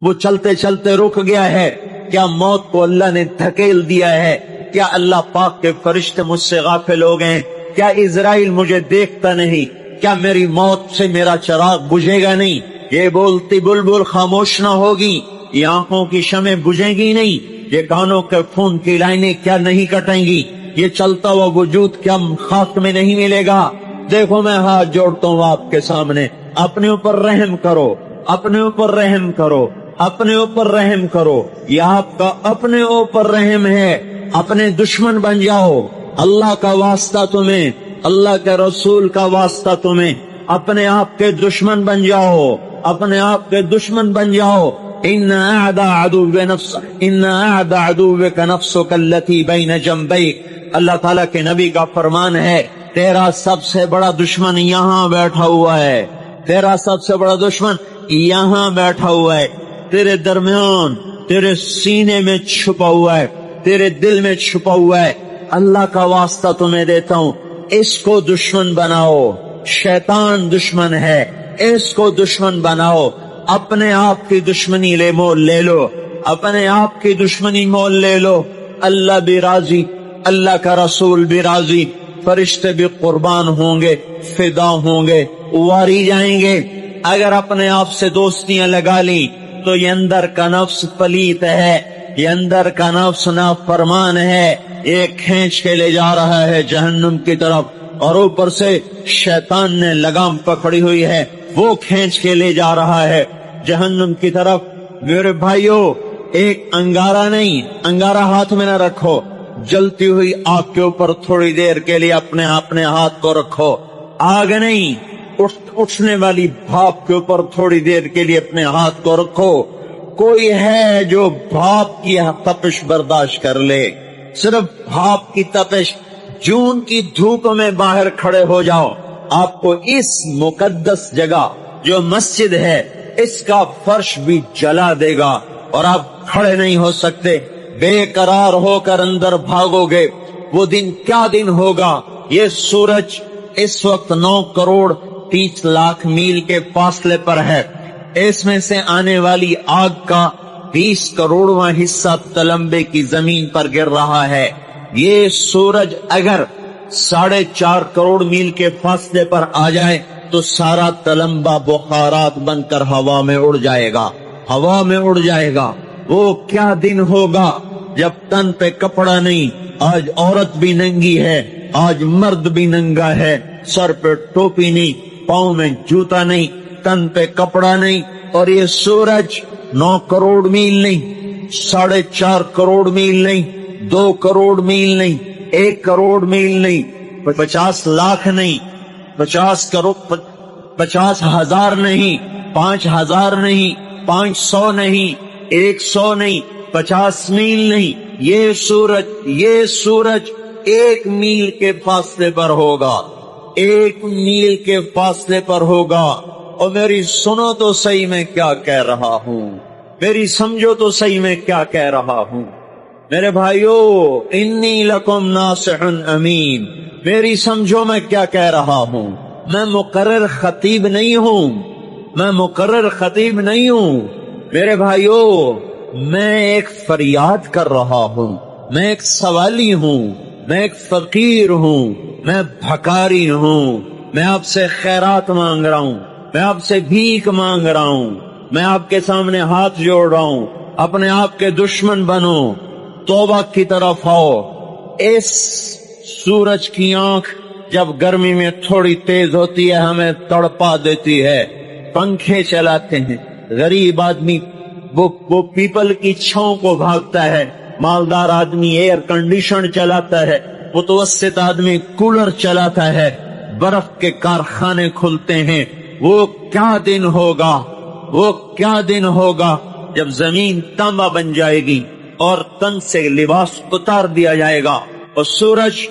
وہ چلتے چلتے رک گیا ہے؟ کیا موت کو اللہ نے دھکیل دیا ہے؟ کیا اللہ پاک کے فرشتے مجھ سے غافل ہو گئے؟ کیا اسرائیل مجھے دیکھتا نہیں؟ کیا میری موت سے میرا چراغ بجھے گا نہیں؟ یہ بولتی بلبل خاموش نہ ہوگی؟ یہ آنکھوں کی شمع بجھیں گی نہیں؟ یہ کانوں کے خون کی لائنیں کیا نہیں کٹیں گی؟ یہ چلتا ہوا وجود کیا خاک میں نہیں ملے گا؟ دیکھو میں ہاتھ جوڑتا ہوں آپ کے سامنے، اپنے اوپر رحم کرو، اپنے اوپر رحم کرو، اپنے اوپر رحم کرو۔ یہ آپ کا اپنے اوپر رحم ہے۔ اپنے دشمن بن جاؤ، اللہ کا واسطہ تمہیں، اللہ کے رسول کا واسطہ تمہیں، اپنے آپ کے دشمن بن جاؤ، اپنے آپ کے دشمن بن جاؤ۔ ان اعدى عدوك نفسك التي بين جنبيك، اللہ تعالیٰ کے نبی کا فرمان ہے، تیرا سب سے بڑا دشمن یہاں بیٹھا ہوا ہے، تیرا سب سے بڑا دشمن یہاں بیٹھا ہوا ہے، تیرے درمیان، تیرے سینے میں چھپا ہوا ہے، تیرے دل میں چھپا ہوا ہے۔ اللہ کا واسطہ تمہیں دیتا ہوں، اس کو دشمن بناؤ۔ شیطان دشمن ہے، اس کو دشمن بناؤ۔ اپنے آپ کی دشمنی مول لے لو، اپنے آپ کی دشمنی مول لے لو۔ اللہ بھی راضی، اللہ کا رسول بھی راضی، فرشتے بھی قربان ہوں گے، فدا ہوں گے، واری جائیں گے۔ اگر اپنے آپ سے دوستیاں لگا لی تو یہ اندر کا نفس پلیت ہے، یہ اندر کا نفس نافرمان ہے، یہ کھینچ کے لے جا رہا ہے جہنم کی طرف، اور اوپر سے شیطان نے لگام پکڑی ہوئی ہے، وہ کھینچ کے لے جا رہا ہے جہنم کی طرف۔ میرے بھائیو، ایک انگارہ نہیں، انگارہ ہاتھ میں نہ رکھو، جلتی ہوئی آگ کے اوپر تھوڑی دیر کے لیے اپنے ہاتھ کو رکھو۔ آگ نہیں، اٹھنے والی بھاپ کے اوپر تھوڑی دیر کے لیے اپنے ہاتھ کو رکھو۔ کوئی ہے جو بھاپ کی تپش برداشت کر لے؟ صرف بھاپ کی تپش۔ جون کی دھوپ میں باہر کھڑے ہو جاؤ، آپ کو اس مقدس جگہ جو مسجد ہے اس کا فرش بھی جلا دے گا اور آپ کھڑے نہیں ہو سکتے، بے قرار ہو کر اندر بھاگو گے۔ وہ دن کیا دن ہوگا؟ یہ سورج اس وقت 9 کروڑ 30 لاکھ میل کے فاصلے پر ہے، اس میں سے آنے والی آگ کا 20 کروڑواں حصہ تلمبے کی زمین پر گر رہا ہے۔ یہ سورج اگر 4.5 کروڑ میل کے فاصلے پر آ جائے تو سارا تلمبہ بخارات بن کر ہوا میں اڑ جائے گا، ہوا میں اڑ جائے گا۔ وہ کیا دن ہوگا جب تن پہ کپڑا نہیں، آج عورت بھی ننگی ہے، آج مرد بھی ننگا ہے، سر پہ ٹوپی نہیں، پاؤں میں جوتا نہیں، تن پہ کپڑا نہیں، اور یہ سورج 9 کروڑ میل نہیں، 4.5 کروڑ میل نہیں، 2 کروڑ میل نہیں، 1 کروڑ میل نہیں، 50 لاکھ نہیں، 50 کروڑ، 50,000 نہیں، 5,000 نہیں، 500 نہیں، 100 نہیں، 50 میل نہیں، یہ سورج 1 میل کے فاصلے پر ہوگا، 1 میل کے فاصلے پر ہوگا۔ اور میری سنو تو صحیح میں کیا کہہ رہا ہوں، میری سمجھو تو صحیح میں کیا کہہ رہا ہوں۔ میرے بھائیو، انی لکم ناصح امین، میری سمجھو میں کیا کہہ رہا ہوں۔ میں مقرر خطیب نہیں ہوں، میں مقرر خطیب نہیں ہوں میرے بھائیو، میں ایک فریاد کر رہا ہوں، میں ایک سوالی ہوں، میں ایک فقیر ہوں، میں بھکاری ہوں، میں آپ سے خیرات مانگ رہا ہوں، میں آپ سے بھیک مانگ رہا ہوں، میں آپ کے سامنے ہاتھ جوڑ رہا ہوں۔ اپنے آپ کے دشمن بنو، توبہ کی طرف آؤ۔ اس سورج کی آنکھ جب گرمی میں تھوڑی تیز ہوتی ہے ہمیں تڑپا دیتی ہے، پنکھے چلاتے ہیں، غریب آدمی وہ پیپل کی چھاؤں کو بھاگتا ہے، مالدار آدمی ایئر کنڈیشن چلاتا ہے، متوسط آدمی کولر چلاتا ہے، برف کے کارخانے کھلتے ہیں۔ وہ کیا دن ہوگا، وہ کیا دن ہوگا جب زمین تانبا بن جائے گی اور تن سے لباس اتار دیا جائے گا اور سورج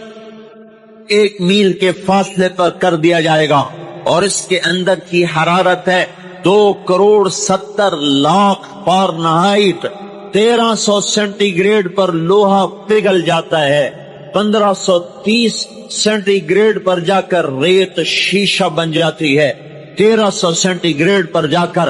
1 میل کے فاصلے پر کر دیا جائے گا، اور اس کے اندر کی حرارت ہے 2 crore 70 lakh Fahrenheit, 1300 centi grade پر لوہا پگھل جاتا ہے، 1530 سینٹی گریڈ پر جا کر ریت شیشہ بن جاتی ہے، 1300 سینٹی گریڈ پر جا کر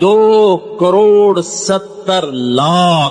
2,70,00,000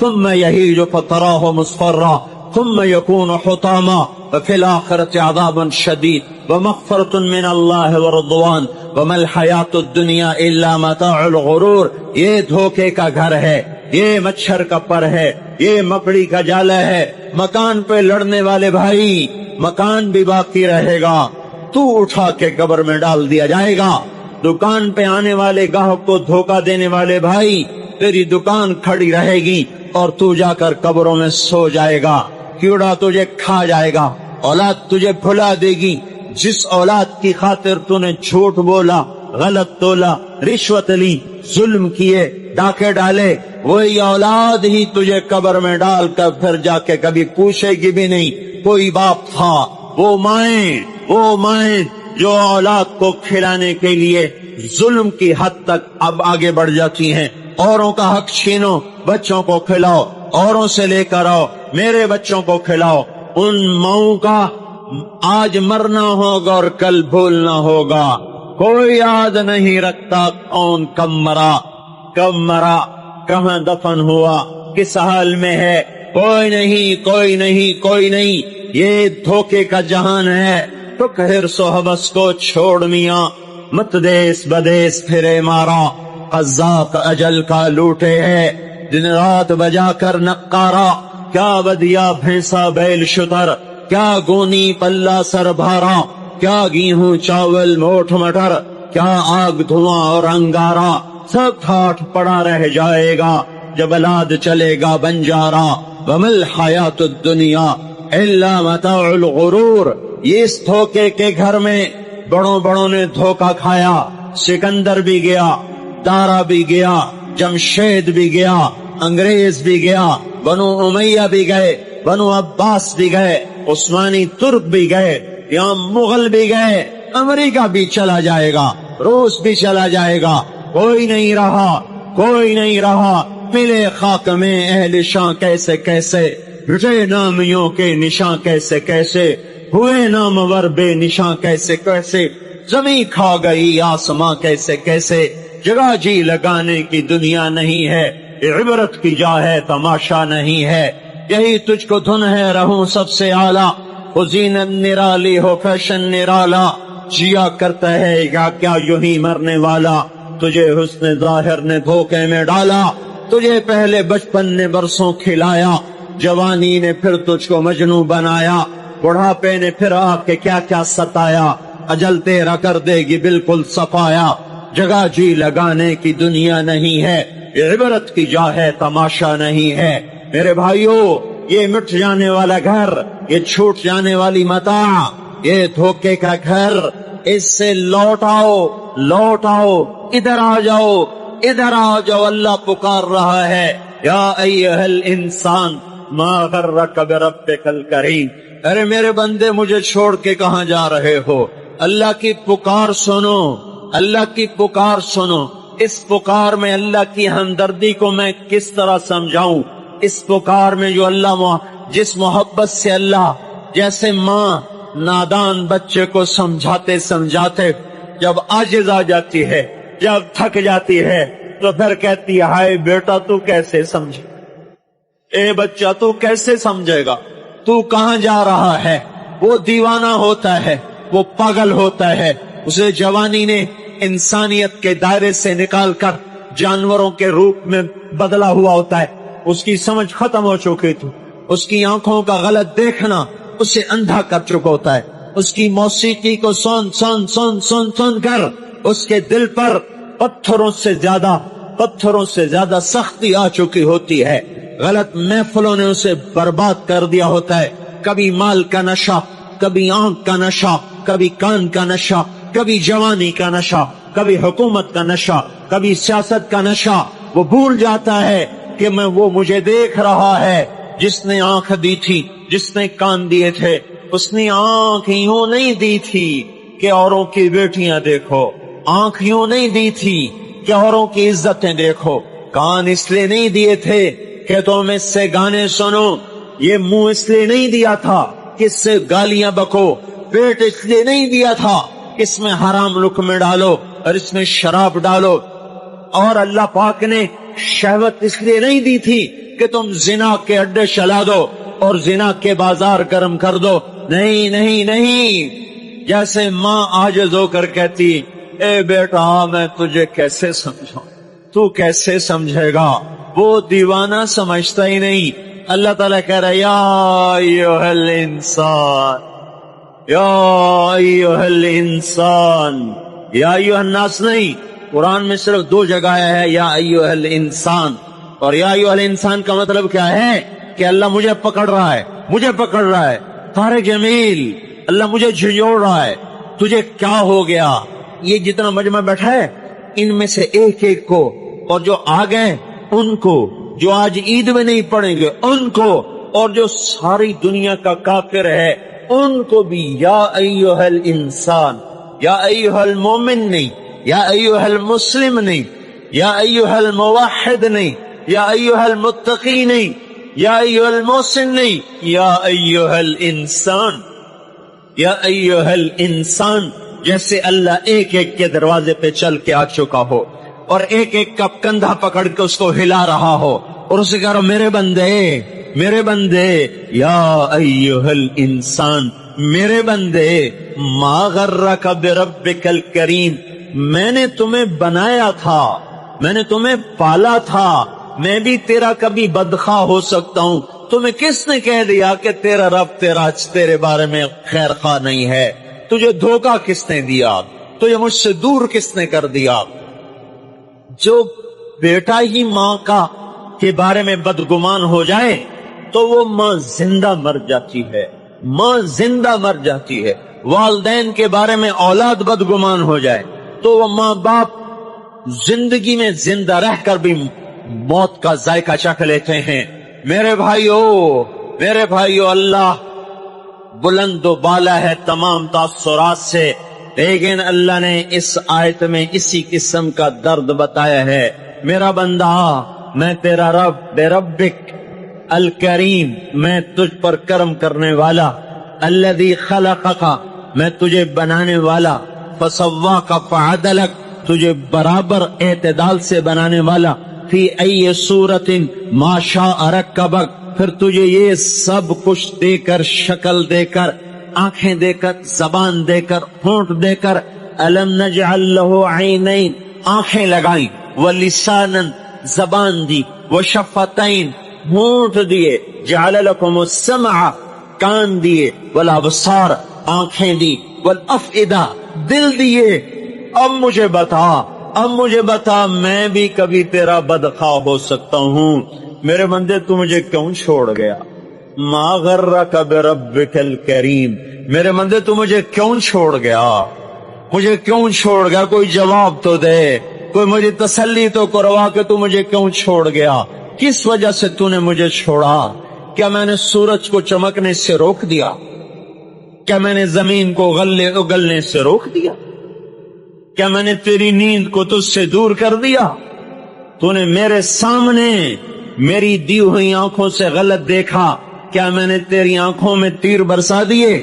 ثم يهيج فتراه مصفرا ثم يكون حطاما وفي الآخرة عذاب شديد ومغفرة من الله ورضوان وما الحياة الدنيا إلا متاع الغرور۔ یہ دھوکے کا گھر ہے، یہ مچھر کا پر ہے، یہ مکڑی کا جالا ہے۔ مکان پہ لڑنے والے بھائی، مکان بھی باقی رہے گا، تو اٹھا کے قبر میں ڈال دیا جائے گا۔ دکان پہ آنے والے گاہک کو دھوکہ دینے والے بھائی، تیری دکان کھڑی رہے گی اور تو جا کر قبروں میں سو جائے گا۔ کیڑا تجھے کھا جائے گا، اولاد تجھے بھلا دے گی۔ جس اولاد کی خاطر تو نے جھوٹ بولا، غلط تولا، رشوت لی، ظلم کیے، ڈاکے ڈالے، وہی اولاد ہی تجھے قبر میں ڈال کر پھر جا کے کبھی پوچھے گی بھی نہیں کوئی باپ تھا۔ وہ مائیں جو اولاد کو کھلانے کے لیے ظلم کی حد تک اب آگے بڑھ جاتی ہیں۔ اوروں کا حق چھینو، بچوں کو کھلاؤ، اوروں سے لے کر آؤ، میرے بچوں کو کھلاؤ۔ ان ماؤں کا آج مرنا ہوگا اور کل بھولنا ہوگا۔ کوئی یاد نہیں رکھتا کون کب مرا، کہاں دفن ہوا، کس حال میں ہے، کوئی نہیں۔ یہ دھوکے کا جہان ہے۔ تو حرص و حوث کو چھوڑ میاں، مت دیس بدیس پھرے مارا۔ قذاق اجل کا لوٹے ہے، دن رات بجا کر نقارا۔ کیا بدیا بھینسا بیل شتر، کیا گونی پلہ سر بھارا، کیا گیہوں چاول موٹھ مٹر، کیا آگ دھواں اور انگارا۔ سب ٹھاٹھ پڑا رہ جائے گا جب الاد چلے گا بنجارا۔ ومل حیات الدنیا الا متاع الغرور۔ یہ اس دھوکے کے گھر میں بڑوں نے دھوکہ کھایا۔ سکندر بھی گیا، دارا بھی گیا، جمشید بھی گیا، انگریز بھی گیا، بنو امیہ بھی گئے، بنو عباس بھی گئے، عثمانی ترک بھی گئے، یہاں مغل بھی گئے، امریکہ بھی چلا جائے گا، روس بھی چلا جائے گا۔ کوئی نہیں رہا ملے خاک میں اہل شاں کیسے رٹے نامیوں کے نشاں کیسے ہوئے نامور بے نشاں کیسے زمین کھا گئی آسماں کیسے جگہ جی لگانے کی دنیا نہیں ہے، عبرت کی جا ہے تماشا نہیں ہے۔ یہی تجھ کو دھن ہے رہوں سب سے اعلیٰ، وہ زینت نرالی ہو فیشن نرالا، جیا کرتا ہے یا کیا یوں ہی مرنے والا۔ تجھے حسن ظاہر نے دھوکے میں ڈالا، تجھے پہلے بچپن نے برسوں کھلایا، جوانی نے پھر تجھ کو مجنوں بنایا، بڑھاپے نے پھر آ کے کیا ستایا، اجل تیرا کر دے گی بالکل صفایا۔ جگہ جی لگانے کی دنیا نہیں ہے، یہ عبرت کی جا ہے تماشا نہیں ہے۔ میرے بھائیوں، یہ مٹ جانے والا گھر، یہ چھوٹ جانے والی متاع، یہ دھوکے کا گھر، اس سے لوٹ آؤ، ادھر آ جاؤ، اللہ پکار رہا ہے۔ یا ایھا الانسان ما غرک بربک الکریم، ارے میرے بندے مجھے چھوڑ کے کہاں جا رہے ہو؟ اللہ کی پکار سنو، اللہ کی پکار سنو۔ اس پکار میں اللہ کی ہمدردی کو میں کس طرح سمجھاؤں؟ اس پکار میں جو اللہ جس محبت سے اللہ جیسے ماں نادان بچے کو سمجھاتے سمجھاتے جب عاجز آ جاتی ہے، جب تھک جاتی ہے، تو پھر کہتی ہے ہائے بیٹا تو کیسے سمجھے، اے بچہ تو کیسے سمجھے گا، تو کہاں جا رہا ہے؟ وہ دیوانہ ہوتا ہے، وہ پاگل ہوتا ہے، اسے جوانی نے انسانیت کے دائرے سے نکال کر جانوروں کے روپ میں بدلا ہوا ہوتا ہے۔ اس کی سمجھ ختم ہو چکی تھی، اس کی آنکھوں کا غلط دیکھنا اسے اندھا کر چکا ہوتا ہے، اس کی موسیقی کو سن سن سن سن سن کر اس کے دل پر پتھروں سے زیادہ سختی آ چکی ہوتی ہے، غلط محفلوں نے اسے برباد کر دیا ہوتا ہے، کبھی مال کا نشہ، کبھی آنکھ کا نشہ، کبھی کان کا نشہ، کبھی جوانی کا نشہ، کبھی حکومت کا نشہ، کبھی سیاست کا نشہ۔ وہ بھول جاتا ہے کہ وہ مجھے دیکھ رہا ہے، جس نے آنکھ دی تھی، جس نے کان دیے تھے، اس نے آنکھ یوں نہیں دی تھی کہ اوروں کی بیٹیاں دیکھو، آنکھ یوں نہیں دی تھی کہ اوروں کی عزتیں دیکھو، کان اس لیے نہیں دیے تھے کہ تم اس سے گانے سنو، یہ منہ اس لیے نہیں دیا تھا کہ اس سے گالیاں بکو، پیٹ اس لیے نہیں دیا تھا کہ اس میں حرام لقمے ڈالو اور اس میں شراب ڈالو، اور اللہ پاک نے شہوت اس لیے نہیں دی تھی کہ تم زنا کے اڈے چلا دو اور زنا کے بازار گرم کر دو۔ نہیں نہیں نہیں، جیسے ماں عاجز ہو کر کہتی اے بیٹا میں تجھے کیسے سمجھاؤں، تو کیسے سمجھے گا، وہ دیوانہ سمجھتا ہی نہیں۔ اللہ تعالیٰ کہہ رہا ہے یا ایھا الانسان، یا ایھا الانسان، یا ایھا الناس نہیں، قرآن میں صرف 2 جگہ ہے یا ایھا الانسان، اور یا ایھا الانسان کا مطلب کیا ہے کہ اللہ مجھے پکڑ رہا ہے، مجھے پکڑ رہا ہے، طارق جمیل اللہ مجھے جھنجھوڑ رہا ہے، تجھے کیا ہو گیا؟ یہ جتنا مجمع بیٹھا ہے ان میں سے ایک ایک کو، اور جو آ گئے ان کو، جو آج عید میں نہیں پڑھیں گے ان کو، اور جو ساری دنیا کا کافر ہے ان کو بھی یا ایھا الانسان، یا ایھا المومن نہیں، یا ایھا المسلم نہیں، یا ایھا الموحد نہیں، یا ایھا المتقی نہیں، یا ایھا المحسن نہیں، یا ایھا الانسان، یا ایھا الانسان، جیسے اللہ ایک ایک کے دروازے پہ چل کے آ چکا ہو اور ایک ایک کا کندھا پکڑ کے اس کو ہلا رہا ہو اور اسے کہہ رہا میرے بندے، میرے بندے، یا ایھا الانسان، میرے بندے، ما غرک بربک الکریم، میں نے تمہیں بنایا تھا، میں نے تمہیں پالا تھا، میں بھی تیرا کبھی بدخواہ ہو سکتا ہوں، تمہیں کس نے کہہ دیا کہ تیرا رب تیرے بارے میں خیر خواہ نہیں ہے؟ تجھے دھوکہ کس نے دیا؟ تجھے مجھ سے دور کس نے کر دیا؟ جو بیٹا ہی ماں کا کے بارے میں بدگمان ہو جائے تو وہ ماں زندہ مر جاتی ہے، ماں زندہ مر جاتی ہے۔ والدین کے بارے میں اولاد بدگمان ہو جائے تو وہ ماں باپ زندگی میں زندہ رہ کر بھی موت کا ذائقہ چکھ لیتے ہیں۔ میرے بھائیو، اللہ بلند و بالا ہے تمام تاثرات سے، لیکن اللہ نے اس آیت میں اسی قسم کا درد بتایا ہے۔ میرا بندہ، میں تیرا رب، بے ربک الکریم، میں تجھ پر کرم کرنے والا، الذی خلقک، میں تجھے بنانے والا، فسواک فعدلک، تجھے برابر اعتدال سے بنانے والا، فی ای صورت ما شاء رکبک، پھر تجھے یہ سب کچھ دے کر، شکل دے کر، آنکھیں دے کر، زبان دے کر، ہونٹ دے کر، الم نجعل لہ عینین، آنکھیں لگائیں، ولسانا، زبان دی، وشفتین، ہونٹ دیے، جعل لکم السمع، کان دیے، والابصار، آنکھیں دی، والافئدہ، دل دیے۔ اب مجھے بتا میں بھی کبھی تیرا بدخواہ ہو سکتا ہوں، میرے بندے تو مجھے کیوں چھوڑ گیا؟ ما غرک بربک الکریم، میرے بندے تو مجھے کیوں چھوڑ گیا؟ مجھے کیوں چھوڑ گیا؟ کوئی جواب تو دے، کوئی مجھے تسلی تو کروا کہ تو مجھے کیوں چھوڑ گیا؟ کس وجہ سے تو نے مجھے چھوڑا؟ کیا میں نے سورج کو چمکنے سے روک دیا؟ کیا میں نے زمین کو غلے اگلنے سے روک دیا؟ کیا میں نے تیری نیند کو تجھ سے دور کر دیا؟ تو نے میرے سامنے میری دی ہوئی آنکھوں سے غلط دیکھا، کیا میں نے تیری آنکھوں میں تیر برسا دیے؟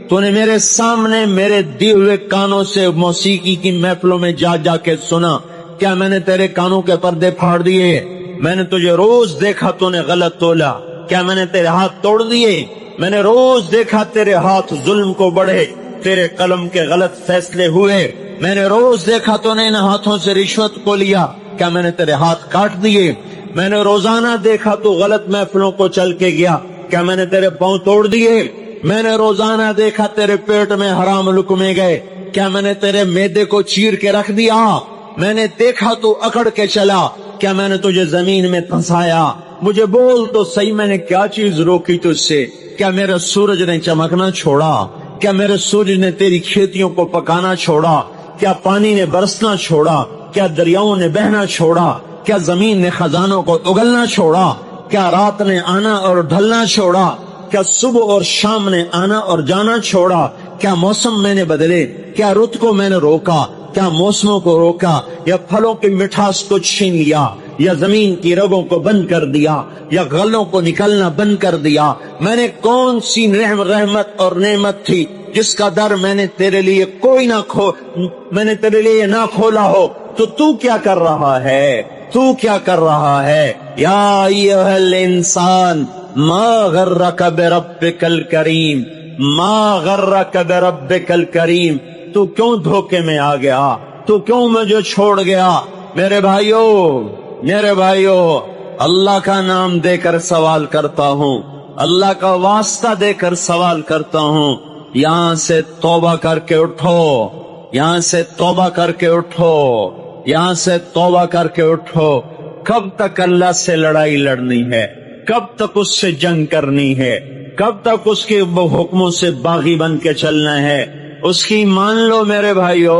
تو نے میرے سامنے میرے دی ہوئے کانوں سے موسیقی کی محفلوں میں جا جا کے سنا، کیا میں نے تیرے کانوں کے پردے پھاڑ دیے؟ میں نے تجھے روز دیکھا تو نے غلط تولا، کیا میں نے تیرے ہاتھ توڑ دیے؟ میں نے روز دیکھا تیرے ہاتھ ظلم کو بڑھے، تیرے قلم کے غلط فیصلے ہوئے، میں نے روز دیکھا تو نے ان ہاتھوں سے رشوت کو لیا، کیا میں نے تیرے ہاتھ کاٹ دیے؟ میں نے روزانہ دیکھا تو غلط محفلوں کو چل کے گیا، کیا میں نے تیرے پاؤں توڑ دیے؟ میں نے روزانہ دیکھا تیرے پیٹ میں حرام لقمے گئے، کیا میں نے تیرے معدے کو چیر کے رکھ دیا؟ میں نے دیکھا تو اکڑ کے چلا، کیا میں نے تجھے زمین میں پھنسایا؟ مجھے بول تو صحیح، میں نے کیا چیز روکی تجھ سے؟ کیا میرے سورج نے چمکنا چھوڑا؟ کیا میرے سورج نے تیری کھیتیوں کو پکانا چھوڑا؟ کیا پانی نے برسنا چھوڑا؟ کیا دریاؤں نے بہنا چھوڑا؟ کیا زمین نے خزانوں کو اگلنا چھوڑا؟ کیا رات نے آنا اور ڈھلنا چھوڑا؟ کیا صبح اور شام نے آنا اور جانا چھوڑا؟ کیا موسم میں نے بدلے؟ کیا رت کو میں نے روکا؟ کیا موسموں کو روکا؟ یا پھلوں کی مٹھاس کو چھین لیا؟ یا زمین کی رگوں کو بند کر دیا؟ یا غلوں کو نکلنا بند کر دیا؟ میں نے کون سی رحمت اور نعمت تھی جس کا در میں نے تیرے لیے میں نے تیرے لیے نہ کھولا ہو؟ تو کیا کر رہا ہے؟ تو کیا کر رہا ہے؟ یا ایھا الانسان ما غرک بربک الکریم، ما غرک بربک الکریم، تو کیوں دھوکے میں آ گیا؟ تو کیوں مجھے چھوڑ گیا؟ میرے بھائیو، اللہ کا نام دے کر سوال کرتا ہوں، اللہ کا واسطہ دے کر سوال کرتا ہوں، یہاں سے توبہ کر کے اٹھو، یہاں سے توبہ کر کے اٹھو، یہاں سے توبہ کر کے اٹھو۔ کب تک اللہ سے لڑائی لڑنی ہے؟ کب تک اس سے جنگ کرنی ہے؟ کب تک اس کے حکموں سے باغی بن کے چلنا ہے؟ اس کی مان لو میرے بھائیو،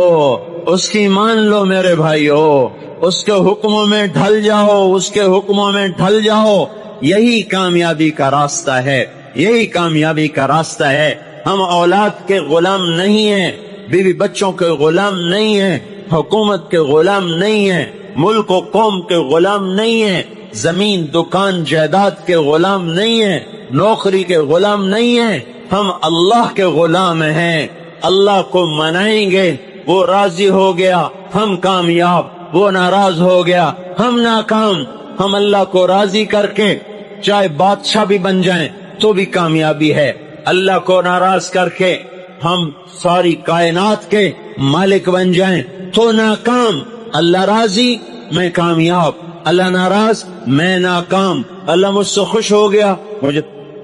اس کی مان لو میرے بھائیو، اس کے حکموں میں ڈھل جاؤ، اس کے حکموں میں ڈھل جاؤ، یہی کامیابی کا راستہ ہے، یہی کامیابی کا راستہ ہے۔ ہم اولاد کے غلام نہیں ہیں، بیوی بچوں کے غلام نہیں ہیں، حکومت کے غلام نہیں ہیں، ملک و قوم کے غلام نہیں ہیں، زمین دکان جائیداد کے غلام نہیں ہیں، نوکری کے غلام نہیں ہیں، ہم اللہ کے غلام ہیں۔ اللہ کو منائیں گے، وہ راضی ہو گیا، ہم کامیاب، وہ ناراض ہو گیا، ہم ناکام۔ ہم اللہ کو راضی کر کے چاہے بادشاہ بھی بن جائیں تو بھی کامیابی ہے، اللہ کو ناراض کر کے ہم ساری کائنات کے مالک بن جائیں تو ناکام۔ اللہ راضی، میں کامیاب، اللہ ناراض، میں ناکام۔ اللہ مجھ سے خوش ہو گیا، مجھے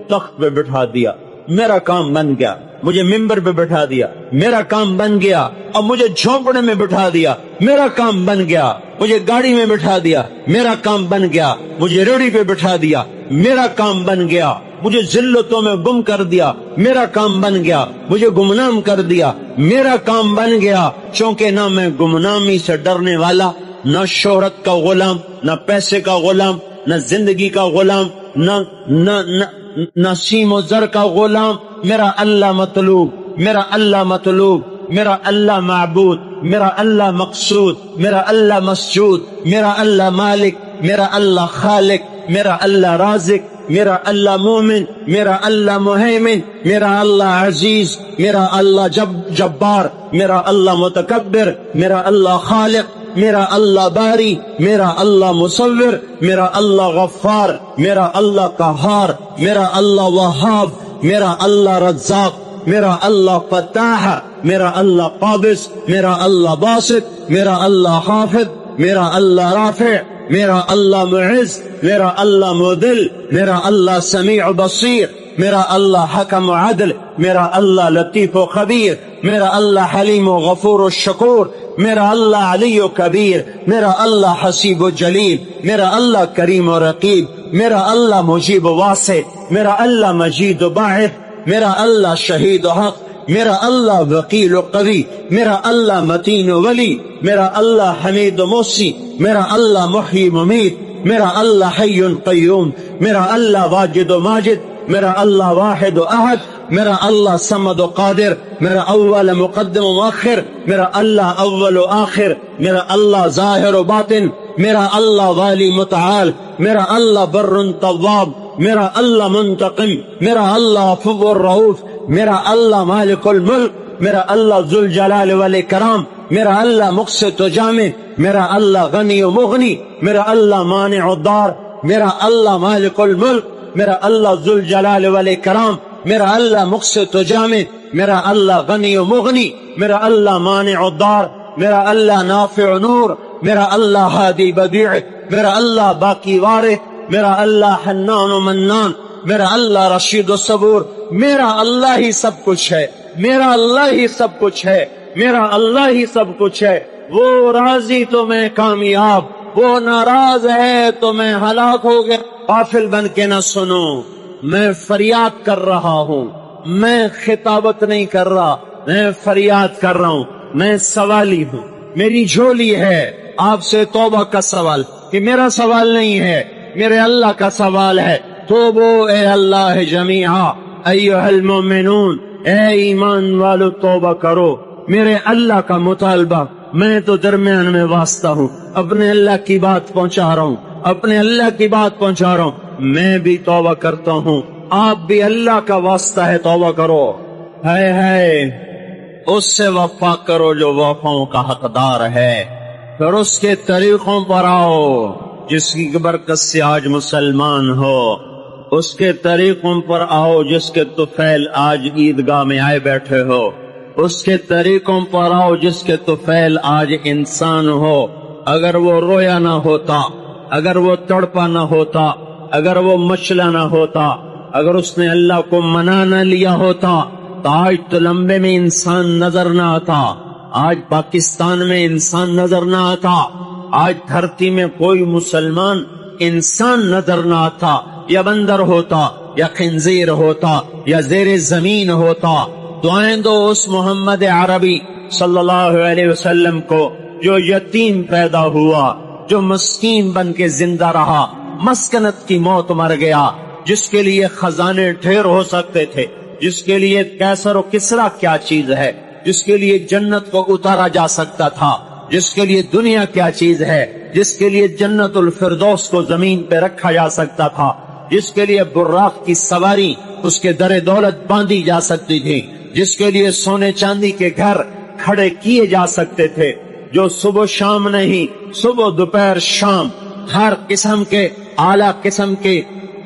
تخت پہ بٹھا دیا، میرا کام بن گیا، مجھے ممبر پہ بٹھا دیا، میرا کام بن گیا، اب مجھے جھونپڑے میں بٹھا دیا، میرا کام بن گیا، مجھے گاڑی میں بٹھا دیا، میرا کام بن گیا، مجھے ریڑھی پہ بٹھا دیا، میرا کام بن گیا، مجھے ذلتوں میں گم کر دیا، میرا کام بن گیا، مجھے گمنام کر دیا، میرا کام بن گیا۔ چونکہ نہ میں گمنامی سے ڈرنے والا، نہ شہرت کا غلام، نہ پیسے کا غلام، نہ زندگی کا غلام، نہ سیم و زر کا غلام۔ میرا اللہ مطلوب، میرا اللہ مطلوب، میرا اللہ معبود، میرا اللہ مقصود، میرا اللہ مسجود، میرا اللہ مالک، میرا اللہ خالق، میرا اللہ رازق، میرا اللہ مومن، میرا اللہ مہیمن، میرا اللہ عزیز، میرا اللہ جبار، میرا اللہ متکبر، میرا اللہ خالق، میرا اللہ باری، میرا اللہ مصور، میرا اللہ غفار، میرا اللہ قہار، میرا اللہ وہاب، میرا اللہ رزاق، میرا اللہ فتاح، میرا اللہ قابض، میرا اللہ باسط، میرا اللہ خافض، میرا اللہ رافع، میرا اللہ معز، میرا اللہ مذل، میرا اللہ سمیع بصیر، میرا اللہ حکم و عدل، میرا اللہ لطیف و خبیر، میرا اللہ حلیم و غفور و شکور، میرا اللہ علی و کبیر، میرا اللہ حسیب و جلیل، میرا اللہ کریم و رقیب، میرا اللہ مجیب و واسع، میرا اللہ مجید و باعث، میرا اللہ شہید و حق، میرا اللہ وکیل و قوی، میرا اللہ متین و ولی، میرا اللہ حمید و موسی، میرا اللہ محیی ممیت، میرا اللہ حی قیوم، میرا اللہ واجد و ماجد، میرا اللہ واحد و احد، میرا اللہ صمد و قادر، میرا اول مقدم و مؤخر، میرا اللہ اول و آخر، میرا اللہ ظاہر و باطن، میرا اللہ والی متعال، میرا اللہ بر تواب، میرا اللہ منتقم، میرا اللہ عفو الرؤوف، میرا اللہ مالک الملک، میرا اللہ ذو الجلال والاکرام، میرا اللہ مقسط و جامع، میرا اللہ غنی و مغنی، میرا اللہ مانع الدار، میرا اللہ مالک الملک، میرا اللہ ذو الجلال والاکرام، میرا اللہ مقسط و جامع، میرا اللہ غنی و مغنی، میرا اللہ مانع الدار، میرا اللہ نافع نور، میرا اللہ ہادی بدیع، میرا اللہ باقی وارث، میرا اللہ حنان و منان، میرا اللہ رشید و صبور، میرا اللہ ہی سب کچھ ہے، میرا اللہ ہی سب کچھ ہے، میرا اللہ ہی سب کچھ ہے۔ وہ راضی تو میں کامیاب، وہ ناراض ہے تو میں ہلاک ہو گیا۔ غافل بن کے نہ سنو، میں فریاد کر رہا ہوں، میں خطابت نہیں کر رہا، میں فریاد کر رہا ہوں، میں سوالی ہوں، میری جھولی ہے آپ سے توبہ کا سوال، کہ میرا سوال نہیں ہے، میرے اللہ کا سوال ہے۔ توبو اے اللہ جمیعا ایھا المؤمنون، اے ایمان والو توبہ کرو، میرے اللہ کا مطالبہ، میں تو درمیان میں واسطہ ہوں، اپنے اللہ کی بات پہنچا رہا ہوں، اپنے اللہ کی بات پہنچا رہا ہوں، میں بھی توبہ کرتا ہوں، آپ بھی اللہ کا واسطہ ہے توبہ کرو۔ ہے اس سے وفا کرو جو وفاؤں کا حقدار ہے، پھر اس کے طریقوں پر آؤ جس کی برکت سے آج مسلمان ہو، اس کے طریقوں پر آؤ جس کے طفیل آج عیدگاہ میں آئے بیٹھے ہو، اس کے طریقوں پر آؤ جس کے طفیل آج انسان ہو۔ اگر وہ رویا نہ ہوتا، اگر وہ تڑپا نہ ہوتا، اگر وہ مچلا نہ ہوتا، اگر اس نے اللہ کو منا نہ لیا ہوتا تو آج تو لمبے میں انسان نظر نہ آتا، آج پاکستان میں انسان نظر نہ آتا، آج دھرتی میں کوئی مسلمان انسان نظر نہ آتا، یا بندر ہوتا، یا خنزیر ہوتا، یا زیر زمین ہوتا۔ دعائیں دو اس محمد عربی صلی اللہ علیہ وسلم کو جو یتیم پیدا ہوا، جو مسکین بن کے زندہ رہا، مسکنت کی موت مر گیا، جس کے لیے خزانے ڈھیر ہو سکتے تھے، جس کے لیے کیسر و کسرا کیا چیز ہے، جس کے لیے جنت کو اتارا جا سکتا تھا، جس کے لیے دنیا کیا چیز ہے، جس کے لیے جنت الفردوس کو زمین پہ رکھا جا سکتا تھا، جس کے لیے براق کی سواری اس کے در دولت باندھی جا سکتی تھی، جس کے لیے سونے چاندی کے گھر کھڑے کیے جا سکتے تھے، جو صبح شام نہیں، صبح دوپہر شام ہر قسم کے اعلیٰ قسم کے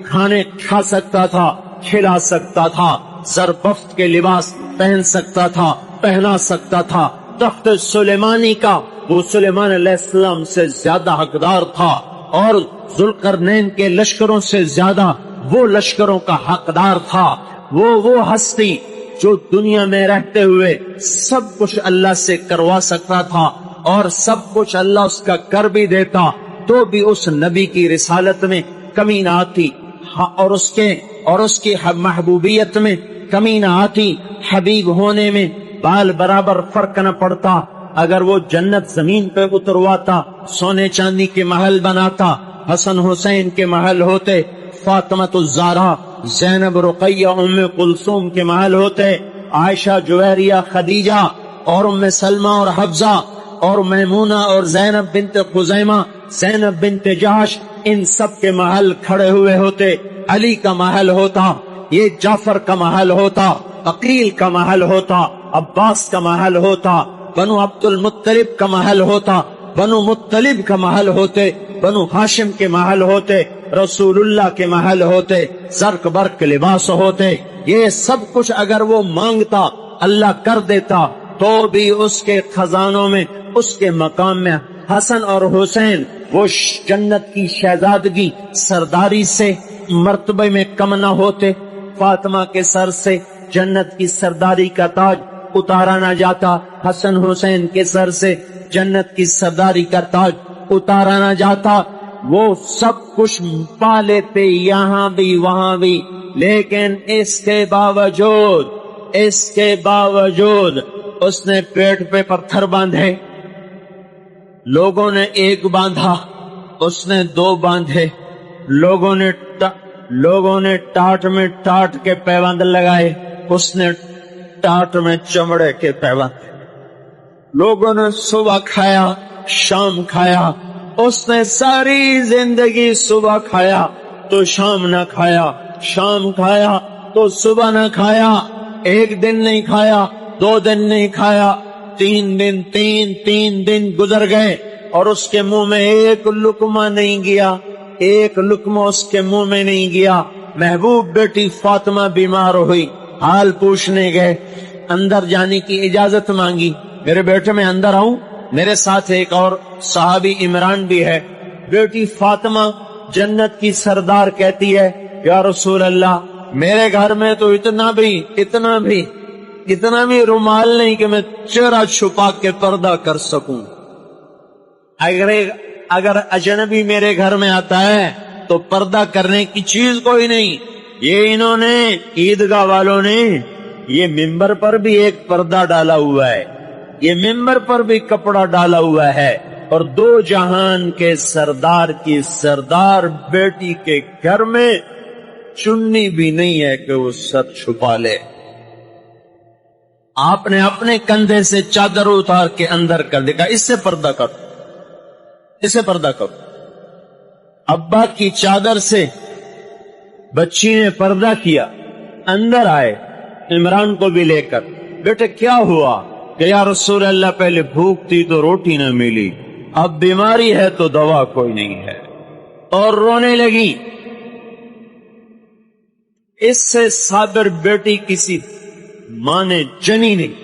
کھانے کھا سکتا تھا، کھلا سکتا تھا، زربفت کے لباس پہن سکتا تھا، پہنا سکتا تھا، تخت سلیمانی کا وہ سلیمان علیہ السلام سے زیادہ حقدار تھا، اور ذوالقرنین کے لشکروں سے زیادہ وہ لشکروں کا حقدار تھا۔ وہ ہستی جو دنیا میں رہتے ہوئے سب کچھ اللہ سے کروا سکتا تھا، اور سب کچھ اللہ اس کا کر بھی دیتا، تو بھی اس نبی کی رسالت میں کمی نہ آتی، اور اس کی محبوبیت میں کمی نہ آتی، حبیب ہونے میں بال برابر فرق نہ پڑتا۔ اگر وہ جنت زمین پہ اترواتا، سونے چاندی کے محل بناتا، حسن حسین کے محل ہوتے، فاطمہ الزہرا، زینب رقیہ ام کلثوم کے محل ہوتے، عائشہ جویریہ خدیجہ اور ام سلمہ اور حفصہ اور میمونہ اور زینب بنت خزیمہ، زینب بنت جحش، ان سب کے محل کھڑے ہوئے ہوتے، علی کا محل ہوتا، یہ جعفر کا محل ہوتا، عقیل کا محل ہوتا، عباس کا محل ہوتا، بنو عبد المطلب کا محل ہوتا، بنو مطلب کا محل ہوتے، بنو ہاشم کے محل ہوتے، رسول اللہ کے محل ہوتے، زرق برق لباس ہوتے۔ یہ سب کچھ اگر وہ مانگتا اللہ کر دیتا، تو بھی اس کے خزانوں میں، اس کے مقام میں حسن اور حسین وہ جنت کی شہزادگی سرداری سے مرتبے میں کم نہ ہوتے، فاطمہ کے سر سے جنت کی سرداری کا تاج اتارا نہ جاتا، حسن حسین کے سر سے جنت کی سرداری کا تاج اتارا نہ جاتا، وہ سب کچھ پا لیتے یہاں بھی وہاں بھی، لیکن اس کے باوجود اس نے پیٹ پہ پتھر باندھے، لوگوں نے ایک باندھا، اس نے دو باندھے، لوگوں نے ٹاٹ میں ٹاٹ کے پیوند لگائے، اس نے ٹاٹ میں چمڑے کے پیوند، لوگوں نے صبح کھایا شام کھایا، اس نے ساری زندگی صبح کھایا تو شام نہ کھایا، شام کھایا تو صبح نہ کھایا، ایک دن نہیں کھایا، 2 دن نہیں کھایا، 3 دن، تین دن گزر گئے اور اس کے منہ میں ایک لقمہ نہیں گیا، ایک لقمہ اس کے منہ میں نہیں گیا۔ محبوب بیٹی فاطمہ بیمار ہوئی، حال پوچھنے گئے، اندر جانے کی اجازت مانگی، میرے بیٹے میں اندر آؤں؟ میرے ساتھ ایک اور صحابی عمران بھی ہے۔ بیٹی فاطمہ جنت کی سردار کہتی ہے، یا رسول اللہ میرے گھر میں تو اتنا بھی رومال نہیں کہ میں چہرہ چھپا کے پردہ کر سکوں، اگر اجنبی میرے گھر میں آتا ہے تو پردہ کرنے کی چیز کوئی نہیں۔ یہ انہوں نے عیدگاہ والوں نے یہ ممبر پر بھی ایک پردہ ڈالا ہوا ہے، یہ ممبر پر بھی کپڑا ڈالا ہوا ہے، اور 2 جہان کے سردار کی سردار بیٹی کے گھر میں چنی بھی نہیں ہے کہ وہ سر چھپا لے۔ آپ نے اپنے کندھے سے چادر اتار کے اندر کر دے گا، اس سے پردہ کرو، اسے پردہ کرو۔ ابا کی چادر سے بچی نے پردہ کیا، اندر آئے عمران کو بھی لے کر، بیٹے کیا ہوا؟ کہ یا رسول اللہ پہلے بھوک تھی تو روٹی نہ ملی، اب بیماری ہے تو دوا کوئی نہیں ہے، اور رونے لگی۔ اس سے صابر بیٹی کسی ماں نے جنی نہیں،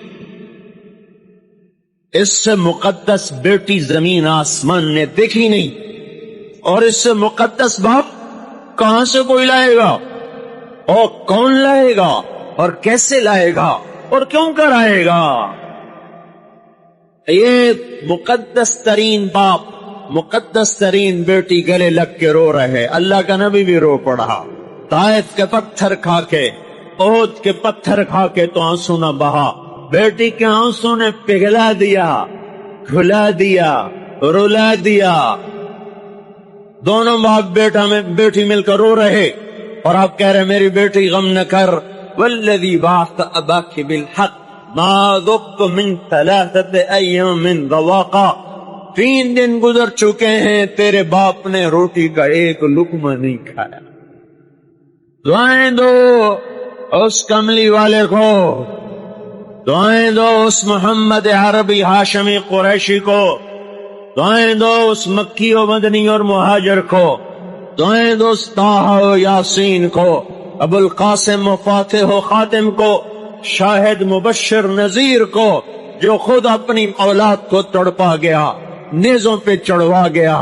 اس سے مقدس بیٹی زمین آسمان نے دیکھی نہیں، اور اس سے مقدس باپ کہاں سے کوئی لائے گا، اور کون لائے گا، اور کیسے لائے گا، اور کیوں کر آئے گا؟ یہ مقدس ترین باپ، مقدس ترین بیٹی گلے لگ کے رو رہے، اللہ کا نبی بھی رو پڑا، طائف کے پتھر کھا کے، احد کے پتھر کھا کے تو آنسو نہ بہا، بیٹی کے آنسو نے پگھلا دیا، کھلا دیا، رلا دیا۔ دونوں باپ بیٹی مل کر رو رہے، اور آپ کہہ رہے میری بیٹی غم نہ کر، والذی بعث اباک بالحق ما ذقت من 3 ایام ذواقا، 3 دن گزر چکے ہیں تیرے باپ نے روٹی کا ایک لقمہ نہیں کھایا۔ دعائیں دو اس کملی والے کو، دعائیں دو اس محمد عربی ہاشمی قریشی کو، دعائیں دو اس مکی و مدنی اور مہاجر کو، دعائیں دو اس طٰہٰ و یاسین کو، ابو القاسم و فاتح و خاتم کو، شاہد مبشر نذیر کو، جو خود اپنی اولاد کو تڑپا گیا، نیزوں پہ چڑھوا گیا،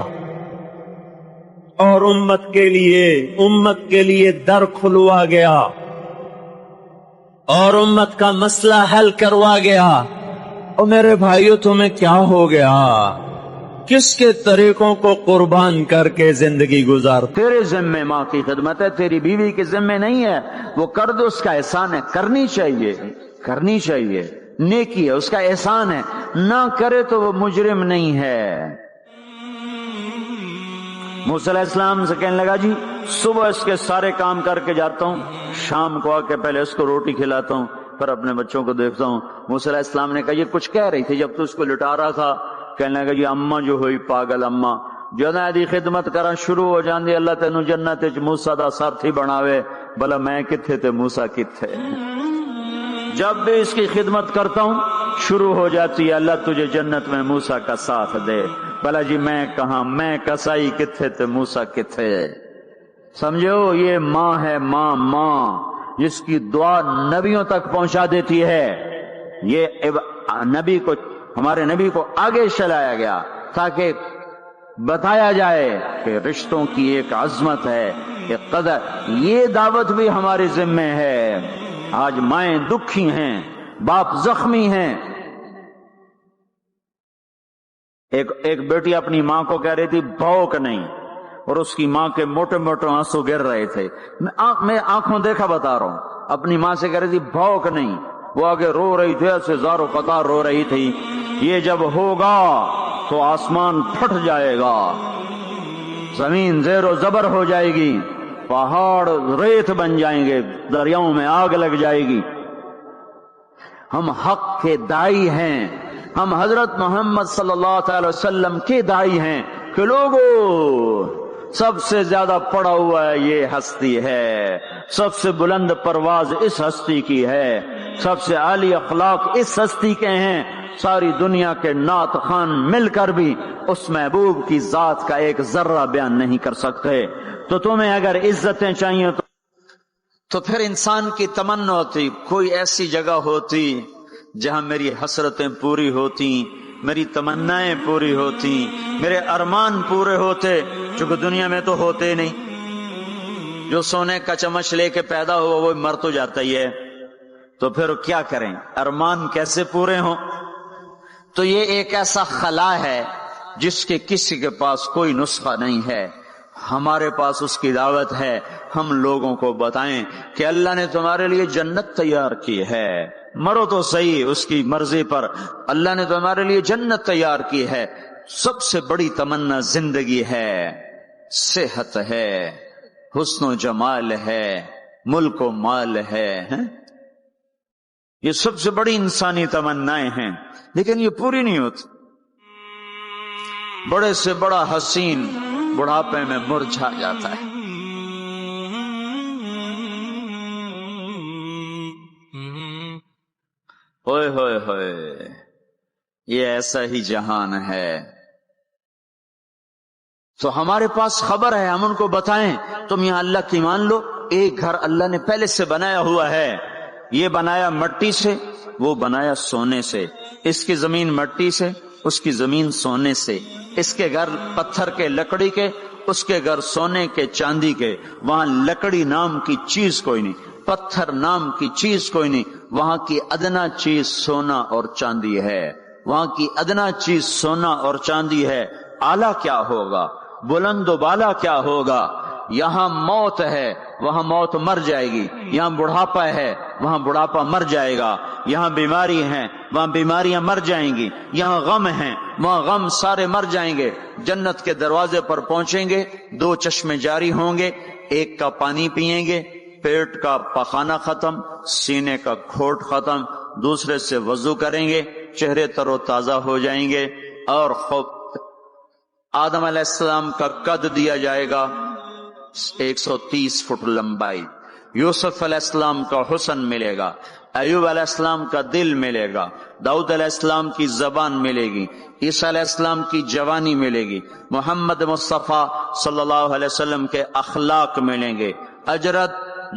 اور امت کے لیے در کھلوا گیا، اور امت کا مسئلہ حل کروا گیا۔ اور میرے بھائیو تمہیں کیا ہو گیا؟ کس کے طریقوں کو قربان کر کے زندگی گزار؟ تیرے ذمے ماں کی خدمت ہے، تیری بیوی کے ذمے نہیں ہے، وہ کر دو، اس کا احسان ہے، کرنی چاہیے، نیکی ہے، اس کا احسان ہے، نہ کرے تو وہ مجرم نہیں ہے۔ موسیٰ علیہ السلام سے کہنے لگا جی صبح اس کے سارے کام کر کے جاتا ہوں، شام کو آ کے پہلے اس کو روٹی کھلاتا ہوں، پھر اپنے بچوں کو دیکھتا ہوں۔ موسیٰ علیہ السلام نے کہا یہ کچھ کہہ رہی تھی جب تو اس کو لٹا رہا تھا؟ کہنے لگا جی اماں جو ہوئی پاگل اماں جدوں دی خدمت کرا شروع ہو جاندی، اللہ تینوں جنت وچ موسیٰ دا ساتھی بناوے، بھلا میں کتھے تے موسیٰ کتھے۔ جب بھی اس کی خدمت کرتا ہوں شروع ہو جاتی ہے اللہ تجھے جنت میں موسیٰ کا ساتھ دے، بھلا جی میں کہاں، میں کسائی کتھے تے موسیٰ کتھے۔ سمجھو یہ ماں ہے، ماں جس کی دعا نبیوں تک پہنچا دیتی ہے۔ یہ ہمارے نبی کو آگے چلایا گیا تاکہ بتایا جائے کہ رشتوں کی ایک عظمت ہے، ایک قدر، یہ دعوت بھی ہمارے ذمہ ہے۔ آج مائیں دکھی ہیں، باپ زخمی ہیں۔ ایک بیٹی اپنی ماں کو کہہ رہی تھی بھوک نہیں، اور اس کی ماں کے موٹے موٹے آنسو گر رہے تھے۔ میں آنکھوں دیکھا بتا رہا ہوں، اپنی ماں سے کہہ رہی تھی بھوک نہیں، وہ آگے رو رہی تھی، ایسے زار و قطار رو رہی تھی۔ یہ جب ہوگا تو آسمان پھٹ جائے گا، زمین زیر و زبر ہو جائے گی، پہاڑ ریت بن جائیں گے، دریاؤں میں آگ لگ جائے گی، ہم حق کے دائی ہیں، ہم حضرت محمد صلی اللہ علیہ وسلم کے دائی ہیں کہ لوگوں سب سے زیادہ پڑا ہوا ہے یہ ہستی ہے، سب سے بلند پرواز اس ہستی کی ہے، سب سے عالی اخلاق اس ہستی کے ہیں، ساری دنیا کے نعت خوان مل کر بھی اس محبوب کی ذات کا ایک ذرہ بیان نہیں کر سکتے۔ تو تمہیں اگر عزتیں چاہیے تو پھر انسان کی تمنا ہوتی کوئی ایسی جگہ ہوتی جہاں میری حسرتیں پوری ہوتی، میری تمنائیں پوری ہوتی، میرے ارمان پورے ہوتے، چونکہ دنیا میں تو ہوتے نہیں۔ جو سونے کا چمچ لے کے پیدا ہوا وہ مر تو جاتا ہی ہے، تو پھر کیا کریں، ارمان کیسے پورے ہوں؟ تو یہ ایک ایسا خلا ہے جس کے کسی کے پاس کوئی نسخہ نہیں ہے، ہمارے پاس اس کی دعوت ہے، ہم لوگوں کو بتائیں کہ اللہ نے تمہارے لیے جنت تیار کی ہے، مرو تو صحیح اس کی مرضی پر، اللہ نے تمہارے لیے جنت تیار کی ہے۔ سب سے بڑی تمنا زندگی ہے، صحت ہے، حسن و جمال ہے، ملک و مال ہے، یہ سب سے بڑی انسانی تمنائیں ہیں، لیکن یہ پوری نہیں ہوتی۔ بڑے سے بڑا حسین بڑھاپے میں مرجھا جاتا ہے۔ ہوئے ہوئے ہوئے، یہ ایسا ہی جہان ہے۔ تو ہمارے پاس خبر ہے، ہم ان کو بتائیں تم یہاں اللہ کی مان لو، ایک گھر اللہ نے پہلے سے بنایا ہوا ہے، یہ بنایا مٹی سے، وہ بنایا سونے سے، اس کی زمین مٹی سے، اس کی زمین سونے سے، اس کے گھر پتھر کے لکڑی کے، اس کے گھر سونے کے چاندی کے، وہاں لکڑی نام کی چیز کوئی نہیں، پتھر نام کی چیز کوئی نہیں، وہاں کی ادنا چیز سونا اور چاندی ہے، وہاں کی ادنا چیز سونا اور چاندی ہے۔ اعلیٰ کیا ہوگا، بلند و بالا کیا ہوگا؟ یہاں موت ہے، وہاں موت مر جائے گی، یہاں بڑھاپا ہے، وہاں بڑھاپا مر جائے گا، یہاں بیماری ہے، وہاں بیماریاں مر جائیں گی، یہاں غم ہیں، وہاں غم سارے مر جائیں گے۔ جنت کے دروازے پر پہنچیں گے، دو چشمے جاری ہوں گے، ایک کا پانی پیئیں گے، پیٹ کا پخانہ ختم، سینے کا کھوٹ ختم، دوسرے سے وضو کریں گے، چہرے تر و تازہ ہو جائیں گے، اور آدم علیہ السلام کا قد دیا جائے گا 130 فٹ لمبائی، یوسف علیہ السلام کا حسن ملے گا، ایوب علیہ السلام کا دل ملے گا، داؤد علیہ السلام کی زبان ملے گی، عیسیٰ علیہ السلام کی جوانی ملے گی، محمد مصطفیٰ صلی اللہ علیہ وسلم کے اخلاق ملیں گے، اجرت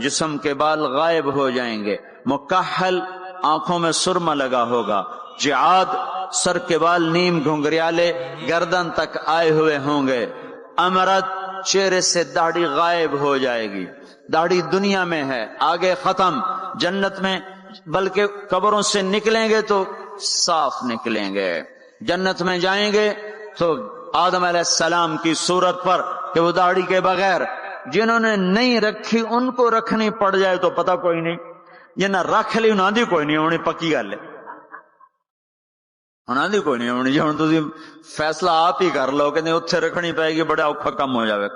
جسم کے بال غائب ہو جائیں گے، مکحل آنکھوں میں سرما لگا ہوگا، جعاد سر کے بال نیم گھنگریالے گردن تک آئے ہوئے ہوں گے، امرت چہرے سے داڑھی غائب ہو جائے گی، داڑھی دنیا میں ہے آگے ختم، جنت میں بلکہ قبروں سے نکلیں گے تو صاف نکلیں گے، جنت میں جائیں گے تو آدم علیہ السلام کی صورت پر کہ وہ داڑھی کے بغیر، جنہوں نے نہیں رکھی ان کو رکھنی پڑ جائے تو پتہ کوئی نہیں، جنہیں رکھ لی انہاں دی کوئی نہیں ہونی، پکی گل ہے، انہاں دی کوئی نہیں ہونی، جی ہن تسی فیصلہ آپ ہی کر لو کہ نہیں اتھے رکھنی پائے گی، بڑا اوکھا کم ہو جاوے۔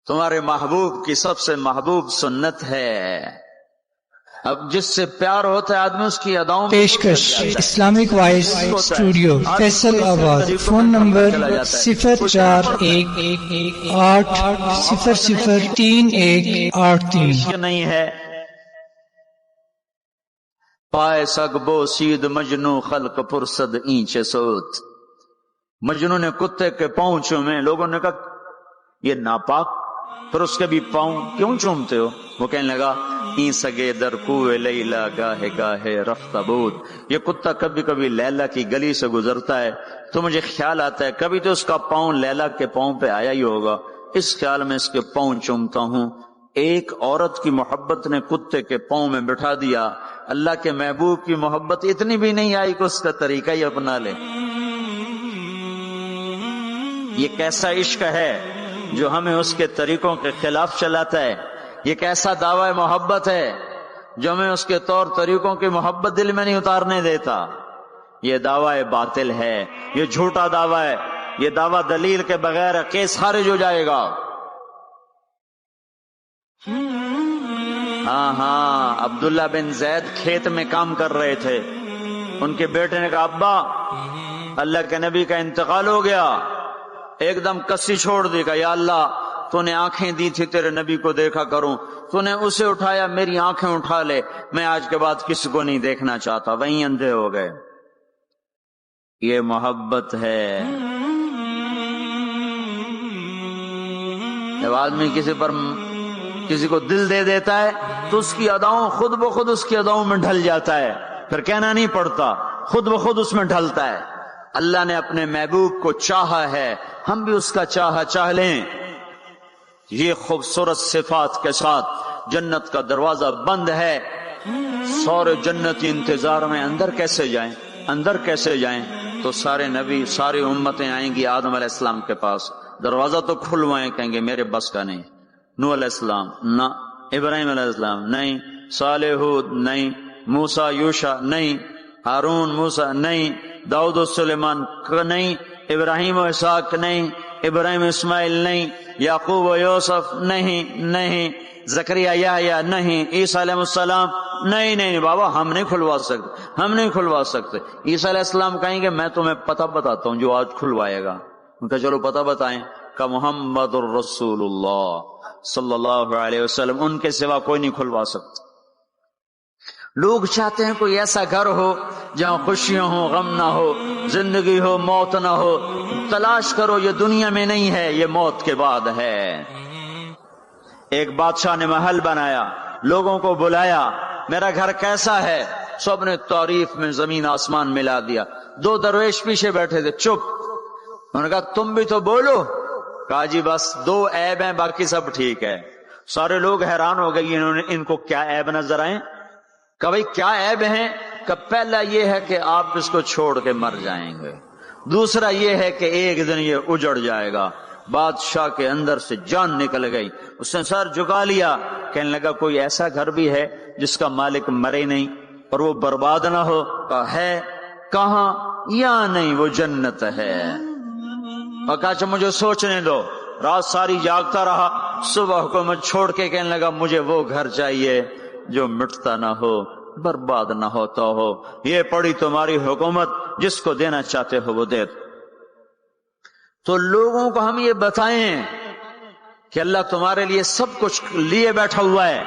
تمہارے محبوب کی سب سے محبوب سنت ہے، اب جس سے پیار ہوتا ہے آدمی اس کی اداؤں میں پیشکش اسلامک وائس اسٹوڈیو فیصل آباد، فون نمبر 0411800383 نہیں ہے۔ پائے سگ بو سید مجنو خلق پرسد اینچے سوت، مجنو نے کتے کے پاؤں چومے، لوگوں نے کہا یہ ناپاک، پھر اس کے بھی پاؤں کیوں چومتے ہو؟ وہ کہنے لگا این سگے در کوئے لیلا گاہے گاہے رفتہ بود، یہ کتا کبھی کبھی لیلا کی گلی سے گزرتا ہے تو مجھے خیال آتا ہے کبھی تو اس کا پاؤں لیلا کے پاؤں پہ آیا ہی ہوگا، اس خیال میں اس کے پاؤں چومتا ہوں۔ ایک عورت کی محبت نے کتے کے پاؤں میں بٹھا دیا، اللہ کے محبوب کی محبت اتنی بھی نہیں آئی کہ اس کا طریقہ ہی اپنا لے۔ یہ کیسا عشق ہے جو ہمیں اس کے طریقوں کے خلاف چلاتا ہے، یہ کیسا دعوی محبت ہے جو ہمیں اس کے طور طریقوں کی محبت دل میں نہیں اتارنے دیتا۔ یہ دعوی باطل ہے، یہ جھوٹا دعویٰ ہے، یہ دعویٰ دلیل کے بغیر کیس خارج ہو جائے گا۔ ہاں عبداللہ بن زید کھیت میں کام کر رہے تھے. ان کے بیٹے نے کہا ابا اللہ کے نبی کا انتقال ہو گیا. ایک دم کسی چھوڑ دی. کہا یا اللہ تو نے آنکھیں دی تھی تیرے نبی کو دیکھا کروں, تو نے اسے اٹھایا, میری آنکھیں اٹھا لے, میں آج کے بعد کسی کو نہیں دیکھنا چاہتا. وہیں اندھے ہو گئے. یہ محبت ہے. جب آدمی کسی کو دل دے دیتا ہے تو اس کی اداؤں خود بخود اس کی اداؤں میں ڈھل جاتا ہے, پھر کہنا نہیں پڑتا, خود بخود اس میں ڈھلتا ہے. اللہ نے اپنے محبوب کو چاہا ہے, ہم بھی اس کا چاہ لیں. یہ خوبصورت صفات کے ساتھ جنت کا دروازہ بند ہے. سارے جنتی انتظار میں اندر کیسے جائیں؟ تو سارے نبی, ساری امتیں آئیں گی آدم علیہ السلام کے پاس. دروازہ تو کھلوائیں, کہیں گے میرے بس کا نہیں. نوح علیہ السلام نہ, ابراہیم علیہ السلام نہیں, صالح ہود نہیں, موسیٰ یوشع نہیں, ہارون موسیٰ نہیں, داؤد و سلیمان نہیں, ابراہیم و اسحاق نہیں, ابراہیم اسماعیل نہیں, یعقوب و یوسف نہیں, زکریا یحییٰ نہیں, عیسیٰ علیہ السلام نہیں بابا ہم نہیں کھلوا سکتے. عیسیٰ علیہ السلام کہیں گے میں تمہیں پتہ بتاتا ہوں جو آج کھلوائے گا. ان کا چلو پتہ بتائیں. کہ محمد الرسول اللہ صلی اللہ علیہ وسلم, ان کے سوا کوئی نہیں کھلوا سکتا. لوگ چاہتے ہیں کوئی ایسا گھر ہو جہاں خوشیاں ہو, غم نہ ہو, زندگی ہو, موت نہ ہو. تلاش کرو, یہ دنیا میں نہیں ہے, یہ موت کے بعد ہے. ایک بادشاہ نے محل بنایا, لوگوں کو بلایا, میرا گھر کیسا ہے؟ سب نے تعریف میں زمین آسمان ملا دیا. 2 درویش پیچھے بیٹھے تھے, چپ. انہوں نے کہا تم بھی تو بولو. کہا جی بس 2 عیب ہیں, باقی سب ٹھیک ہے. سارے لوگ حیران ہو گئے, ان کو کیا عیب نظر آئے؟ کہ بھئی کیا عیب ہیں؟ کہ پہلا یہ ہے کہ آپ اس کو چھوڑ کے مر جائیں گے, دوسرا یہ ہے کہ ایک دن یہ اجڑ جائے گا. بادشاہ کے اندر سے جان نکل گئی, اس نے سر جھکا لیا, کہنے لگا کوئی ایسا گھر بھی ہے جس کا مالک مرے نہیں اور وہ برباد نہ ہو؟ کہا ہے. کہاں؟ یا نہیں, وہ جنت ہے. اور کہا اچھا مجھے سوچنے دو. رات ساری جاگتا رہا, صبح حکومت چھوڑ کے کہنے لگا مجھے وہ گھر چاہیے جو مٹتا نہ ہو, برباد نہ ہوتا ہو. یہ پڑی تمہاری حکومت, جس کو دینا چاہتے ہو وہ دے. تو لوگوں کو ہم یہ بتائیں کہ اللہ تمہارے لیے سب کچھ لیے بیٹھا ہوا ہے.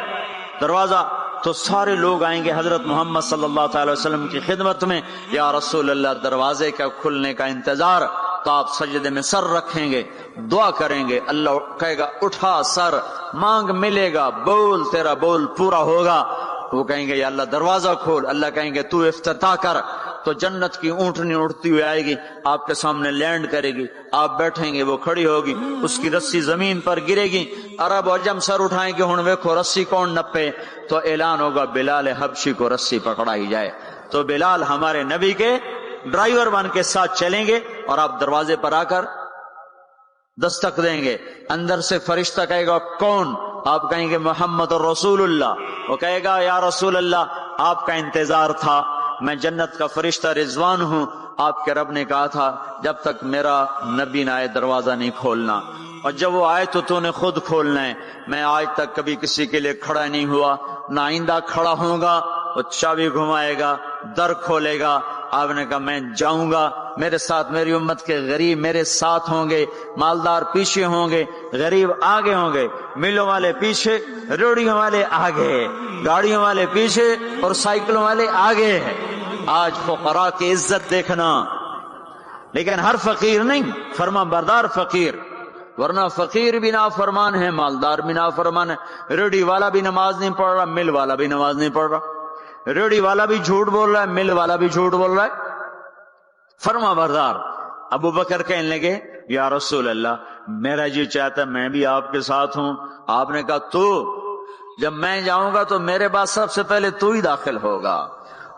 دروازہ تو سارے لوگ آئیں گے حضرت محمد صلی اللہ تعالی وسلم کی خدمت میں, یا رسول اللہ دروازے کا کھلنے کا انتظار. تو آپ سجدے میں سر رکھیں گے, دعا کریں گے, اللہ کہے گا اٹھا سر, مانگ ملے گا, بول تیرا بول پورا ہوگا. وہ کہیں گے یا اللہ دروازہ کھول, اللہ کہیں گے تو افتتاح کر. تو جنت کی اونٹنی اڑتی ہوئی آئے گی, آپ کے سامنے لینڈ کرے گی, آپ بیٹھیں گے, وہ کھڑی ہوگی, اس کی رسی زمین پر گرے گی. عرب اور جم سر اٹھائیں گے, ہن ویکھو رسی کون نپے. تو اعلان ہوگا بلال حبشی کو رسی پکڑائی جائے. تو بلال ہمارے نبی کے ڈرائیور بن کے ساتھ چلیں گے, اور آپ دروازے پر آ کر دستک دیں گے. اندر سے فرشتہ کہے گا کون؟ آپ کہیں گے محمد رسول اللہ. وہ کہے گا یا رسول اللہ آپ کا انتظار تھا, میں جنت کا فرشتہ رضوان ہوں, آپ کے رب نے کہا تھا جب تک میرا نبی نہ آئے دروازہ نہیں کھولنا, اور جب وہ آئے تو نے خود کھولنا ہے. میں آج تک کبھی کسی کے لیے کھڑا نہیں ہوا, نہ آئندہ کھڑا ہوں گا. وہ چابی گھمائے گا, در کھولے گا. آپ نے کہا میں جاؤں گا, میرے ساتھ میری امت کے غریب میرے ساتھ ہوں گے, مالدار پیچھے ہوں گے, غریب آگے ہوں گے, ملوں والے پیچھے, روڑیوں والے آگے, گاڑیوں والے پیچھے اور سائیکلوں والے آگے ہیں. آج فقراء کی عزت دیکھنا, لیکن ہر فقیر نہیں, فرما بردار فقیر. ورنہ فقیر بھی نافرمان ہے, مالدار بھی نافرمان ہے. ریڑھی والا بھی نماز نہیں پڑھ رہا, مل والا بھی نماز نہیں پڑھ رہا. ریڑھی والا بھی جھوٹ بول رہا ہے, مل والا بھی جھوٹ بول رہا ہے. فرما بردار. ابو بکر کہنے لگے یا رسول اللہ میرا جی چاہتا میں بھی آپ کے ساتھ ہوں. آپ نے کہا تو جب میں جاؤں گا تو میرے بعد سب سے پہلے تو ہی داخل ہوگا,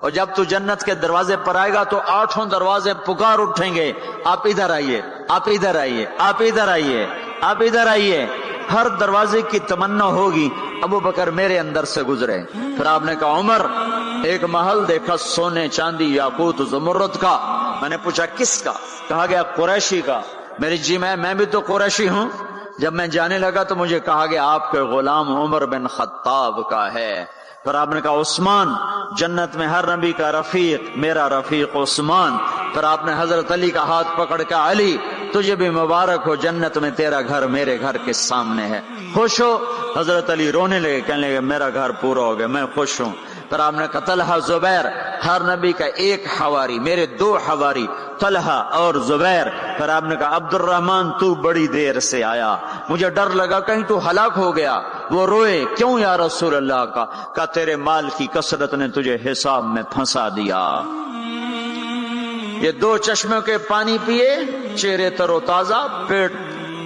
اور جب تو جنت کے دروازے پر آئے گا تو 8 دروازے پکار اٹھیں گے, آپ ادھر آئیے, آپ ادھر آئیے, آپ ادھر آئیے, آپ ادھر آئیے. ہر دروازے کی تمنا ہوگی ابو بکر میرے اندر سے گزرے. پھر آپ نے کہا عمر ایک محل دیکھا سونے چاندی یاقوت زمرد کا. میں نے پوچھا کس کا؟ کہا گیا قریشی کا. میری جی میں بھی تو قریشی ہوں. جب میں جانے لگا تو مجھے کہا گیا آپ کے غلام عمر بن خطاب کا ہے. پھر آپ نے کہا عثمان، جنت میں ہر نبی کا رفیق، میرا رفیق عثمان. پھر آپ نے حضرت علی کا ہاتھ پکڑ کے علی تجھے بھی مبارک ہو، جنت میں تیرا گھر میرے گھر کے سامنے ہے، خوش ہو. حضرت علی رونے لگے، کہنے لگے میرا گھر پورا ہو گیا، میں خوش ہوں. پھر آپ نے کہا طلحہ زبیر، ہر نبی کا ایک حواری، میرے 2 حواری طلحہ اور زبیر. پھر آپ نے کہا عبد الرحمن تو بڑی دیر سے آیا، مجھے ڈر لگا کہیں تو ہلاک ہو گیا. وہ روئے، کیوں یا رسول اللہ کا؟ کہا تیرے مال کی کثرت نے تجھے حساب میں پھنسا دیا. یہ 2 چشموں کے پانی پیے، چہرے تر و تازہ، پیٹ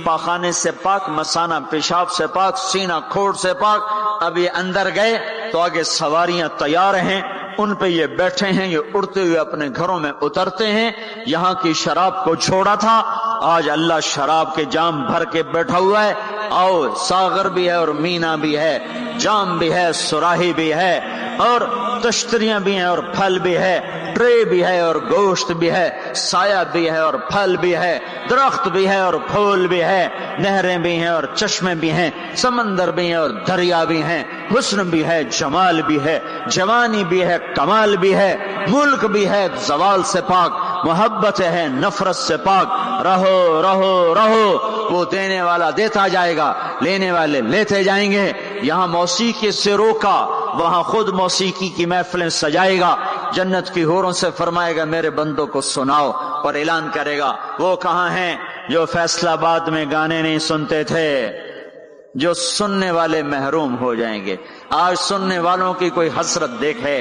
پاخانے سے پاک، مثانہ پیشاب سے پاک، سینہ کھوڑ سے پاک. اب یہ اندر گئے تو آگے سواریاں تیار ہیں، ان پہ یہ بیٹھے ہیں، یہ اڑتے ہوئے اپنے گھروں میں اترتے ہیں. یہاں کی شراب کو چھوڑا تھا، آج اللہ شراب کے جام بھر کے بیٹھا ہوا ہے. آؤ، ساغر بھی ہے اور مینا بھی ہے، جام بھی ہے، سراہی بھی ہے، اور تشتریاں بھی ہیں اور پھل بھی ہے، ٹرے بھی ہے اور گوشت بھی ہے، سایہ بھی ہے اور پھل بھی ہے، درخت بھی ہے اور پھول بھی ہے، نہریں بھی ہیں اور چشمے بھی ہیں، سمندر بھی ہیں اور دریا بھی ہیں، حسن بھی ہے، جمال بھی ہے، جوانی بھی ہے، کمال بھی ہے، ملک بھی ہے زوال سے پاک، محبت ہے نفرت سے پاک. رہو رہو رہو، وہ دینے والا دیتا جائے گا، لینے والے لیتے جائیں گے. یہاں موسیقی سے روکا، وہاں خود موسیقی کی محفلیں سجائے گا. جنت کی حوروں سے فرمائے گا میرے بندوں کو سناؤ، اور اعلان کرے گا وہ کہاں ہیں جو فیصل آباد میں گانے نہیں سنتے تھے. جو سننے والے محروم ہو جائیں گے. آج سننے والوں کی کوئی حسرت دیکھے،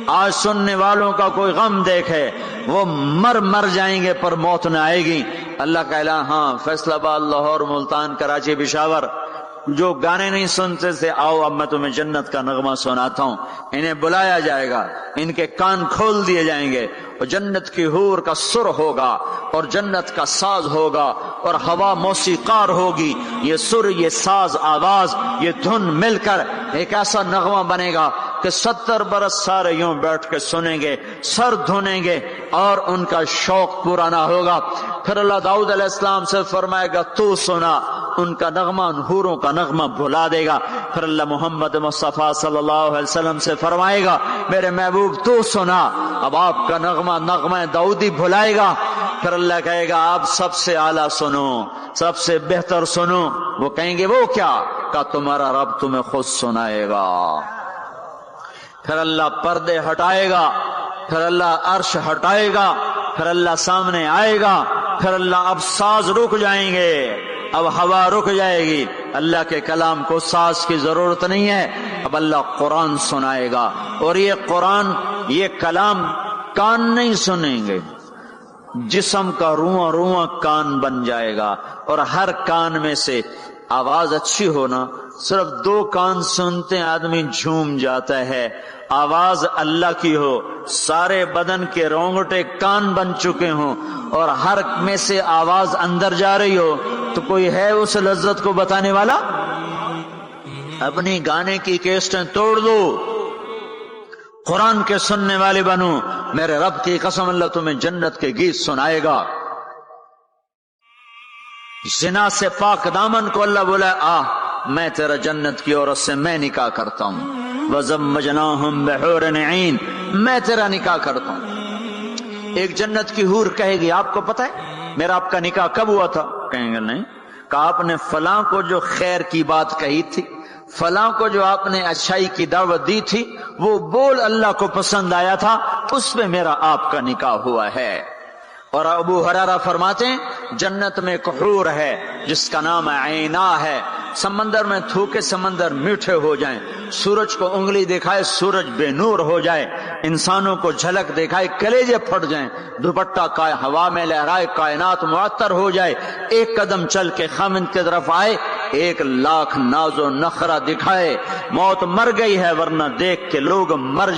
آج سننے والوں کا کوئی غم دیکھے، وہ مر جائیں گے پر موت نہ آئے گی. اللہ کا اعلان، ہاں فیصل آباد، لاہور، ملتان، کراچی، پشاور، جو گانے نہیں سنتے تھے، آؤ اب میں تمہیں جنت کا نغمہ سناتا ہوں. انہیں بلایا جائے گا، ان کے کان کھول دیے جائیں گے، اور جنت کی حور کا سر ہوگا اور جنت کا ساز ہوگا اور ہوا موسیقار ہوگی. یہ سر، یہ ساز، آواز، یہ دھن مل کر ایک ایسا نغمہ بنے گا کہ 70 برس سارے یوں بیٹھ کے سنیں گے، سر دھنیں گے اور ان کا شوق پورا نہ ہوگا. پھر اللہ داؤد علیہ السلام سے فرمائے گا تو سنا، ان کا نغمہ ان حوروں کا نغمہ بھلا دے گا. پھر اللہ محمد مصطفیٰ صلی اللہ علیہ وسلم سے فرمائے گا میرے محبوب تو سنا، اب آپ کا نغمہ داؤدی بھلائے گا. پھر اللہ کہے گا آپ سب سے اعلیٰ سنو، سب سے بہتر سنو. وہ کہیں گے وہ کیا؟ کہ تمہارا رب تمہیں خود سنائے گا. پھر اللہ پردے ہٹائے گا، پھر اللہ عرش ہٹائے گا، پھر اللہ سامنے آئے گا، پھر اللہ اب ساز رک جائیں گے، اب ہوا رک جائے گی. اللہ کے کلام کو ساز کی ضرورت نہیں ہے، اب اللہ قرآن سنائے گا. اور یہ قرآن، یہ کلام کان نہیں سنیں گے، جسم کا رواں رواں کان بن جائے گا. اور ہر کان میں سے آواز اچھی ہونا، صرف 2 کان سنتے آدمی جھوم جاتا ہے. آواز اللہ کی ہو، سارے بدن کے رونگٹے کان بن چکے ہوں، اور ہر میں سے آواز اندر جا رہی ہو، تو کوئی ہے اس لذت کو بتانے والا؟ اپنی گانے کی کیسٹیں توڑ دو، قرآن کے سننے والے بنو. میرے رب کی قسم اللہ تمہیں جنت کے گیت سنائے گا. زنا سے پاک دامن کو اللہ بولا میں تیرا جنت کی عورت سے میں نکاح کرتا ہوں. وَزَوَّجْنَاهُمْ بِحُورٍ عِينٍ، میں تیرا نکاح کرتا ہوں. ایک جنت کی حور کہے گی آپ کو پتہ ہے میرا آپ کا نکاح کب ہوا تھا؟ کہیں گے نہیں. کہا آپ نے فلاں کو جو خیر کی بات کہی تھی، فلاں کو جو آپ نے اچھائی کی دعوت دی تھی، وہ بول اللہ کو پسند آیا تھا، اس پہ میرا آپ کا نکاح ہوا ہے. اور ابو ہریرہ فرماتے ہیں جنت میں ایک حور ہے جس کا نام عینا ہے. سمندر میں تھوکے سمندر میٹھے ہو جائیں، سورج کو انگلی دکھائے سورج بے نور ہو جائے، انسانوں کو جھلک دکھائے کلیجے پھٹ جائیں، دوپٹہ ہوا میں لہرائے کائنات معطر ہو جائے، ایک قدم چل کے خامند کی طرف آئے، 1,00,000 ناز و نخرہ دکھائے. موت مر گئی ہے ورنہ دیکھ کے لوگ مر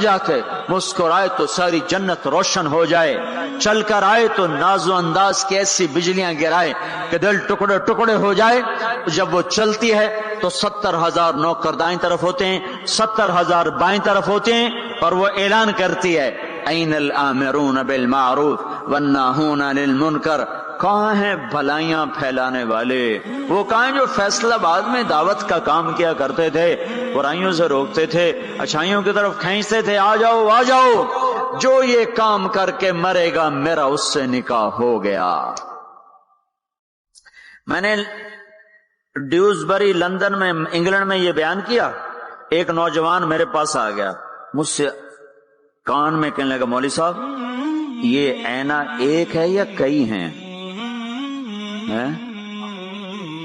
جاتے. مسکرائے تو ساری جنت روشن ہو جائے، چل کر آئے تو ناز و انداز کی ایسی بجلیاں گرائے کہ دل ٹکڑے ٹکڑے ہو جائے. جب وہ چلتی ہے تو 70,000 نوکر دائیں طرف ہوتے ہیں، 70,000 بائیں طرف ہوتے ہیں، اور وہ اعلان کرتی ہے این الآمرون بالمعروف والناہون عن المنکر کہاں ہیں بھلائیاں پھیلانے والے؟ وہ کہاں ہیں جو فیصلہ آباد میں دعوت کا کام کیا کرتے تھے، برائیوں سے روکتے تھے، اچھائیوں کی طرف کھینچتے تھے، آ جاؤ آ جاؤ، جو یہ کام کر کے مرے گا میرا اس سے نکاح ہو گیا۔ میں نے ڈیوزبری لندن میں انگلینڈ میں یہ بیان کیا، ایک نوجوان میرے پاس آ گیا، مجھ سے کان میں کہنے لگا مولوی صاحب یہ اینا ایک ہے یا کئی ہیں؟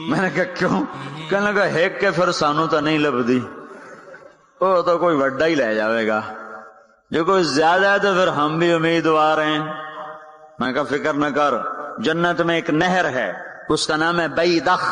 میں نے کہا کیوں؟ کہنے لگا ہیک کے پھر سانو تو نہیں لبدی، وہ تو کوئی وڈا ہی لے جاوے گا، جو کوئی زیادہ ہے تو پھر ہم بھی امیدوار ہیں۔ میں کہا فکر نہ کر، جنت میں ایک نہر ہے، اس کا نام ہے بیدخ،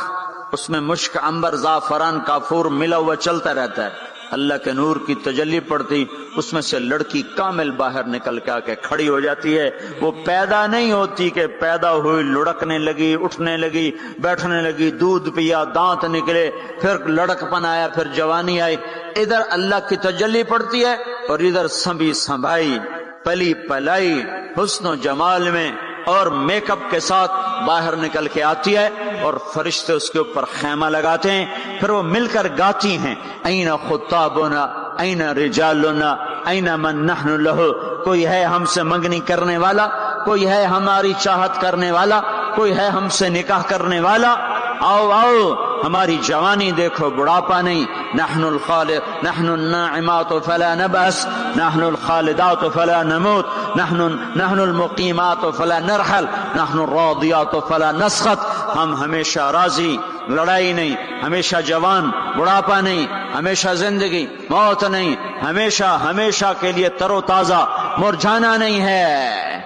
اس میں مشک، عنبر، زعفران، کافور ملا ہوا چلتا رہتا ہے، اللہ کے نور کی تجلی پڑتی، اس میں سے لڑکی کامل باہر نکل کے آ کے کھڑی ہو جاتی ہے۔ وہ پیدا نہیں ہوتی کہ پیدا ہوئی لڑکنے لگی، اٹھنے لگی، بیٹھنے لگی، دودھ پیا، دانت نکلے، پھر لڑک پن آیا، پھر جوانی آئی، ادھر اللہ کی تجلی پڑتی ہے اور ادھر سنبھی سنبھائی، پلی پلائی، حسن و جمال میں اور میک اپ کے ساتھ باہر نکل کے آتی ہے، اور فرشتے اس کے اوپر خیمہ لگاتے ہیں، پھر وہ مل کر گاتی ہیں این خطابنا این رجالنا این من نحن لہ، کوئی ہے ہم سے منگنی کرنے والا، کوئی ہے ہماری چاہت کرنے والا، کوئی ہے ہم سے نکاح کرنے والا، آؤ آؤ ہماری جوانی دیکھو، بڑھاپا نہیں، نحن الخالد نحن الناعمات فلا نبأس نحن الخالدات فلا نموت نحن المقیمات فلا نرحل نحن الراضیات فلا نسخط، ہم ہمیشہ راضی، لڑائی نہیں، ہمیشہ جوان، بڑھاپا نہیں، ہمیشہ زندگی، موت نہیں، ہمیشہ ہمیشہ کے لیے تر و تازہ، مرجھانا نہیں ہے۔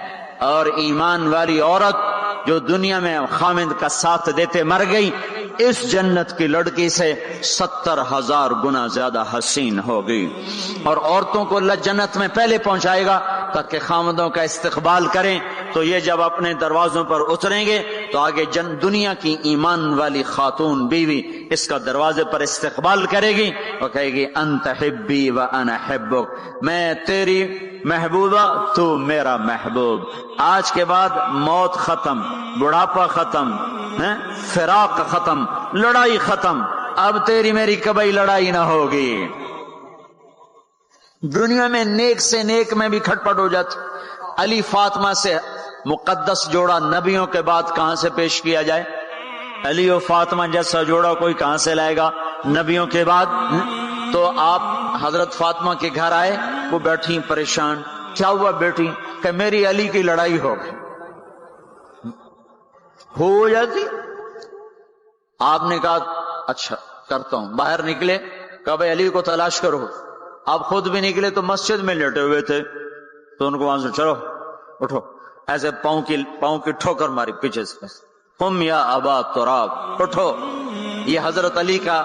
اور ایمان والی عورت جو دنیا میں خامد کا ساتھ دیتے مر گئی، اس جنت کی لڑکی سے 70,000 گنا زیادہ حسین ہوگی۔ اور عورتوں کو اللہ جنت میں پہلے پہنچائے گا تاکہ خامدوں کا استقبال کریں، تو یہ جب اپنے دروازوں پر اتریں گے تو آگے دنیا کی ایمان والی خاتون بیوی اس کا دروازے پر استقبال کرے گی اور کہے گی انت حبی و انا حبک، میں تیری محبوبہ تو میرا محبوب۔ آج کے بعد موت ختم، بڑھاپا ختم، فراق ختم، لڑائی ختم، اب تیری میری کبھی لڑائی نہ ہوگی۔ دنیا میں نیک سے نیک میں بھی کھٹپٹ ہو جاتی، علی فاطمہ سے مقدس جوڑا نبیوں کے بعد کہاں سے پیش کیا جائے؟ علی و فاطمہ جیسا جوڑا کوئی کہاں سے لائے گا نبیوں کے بعد؟ تو آپ حضرت فاطمہ کے گھر آئے، وہ بیٹھی پریشان، کیا ہوا بیٹی؟ کہ میری علی کی لڑائی ہو گئی۔ ہو جاتی؟ آپ نے کہا اچھا کرتا ہوں، باہر نکلے، کہا بھائی علی کو تلاش کرو۔ آپ خود بھی نکلے تو مسجد میں لیٹے ہوئے تھے، تو ان کو وہاں سے چلو اٹھو، ایسے پاؤں کی ٹھوکر ماری پیچھے سے، قم یا ابا تراب، اٹھو۔ یہ حضرت علی کا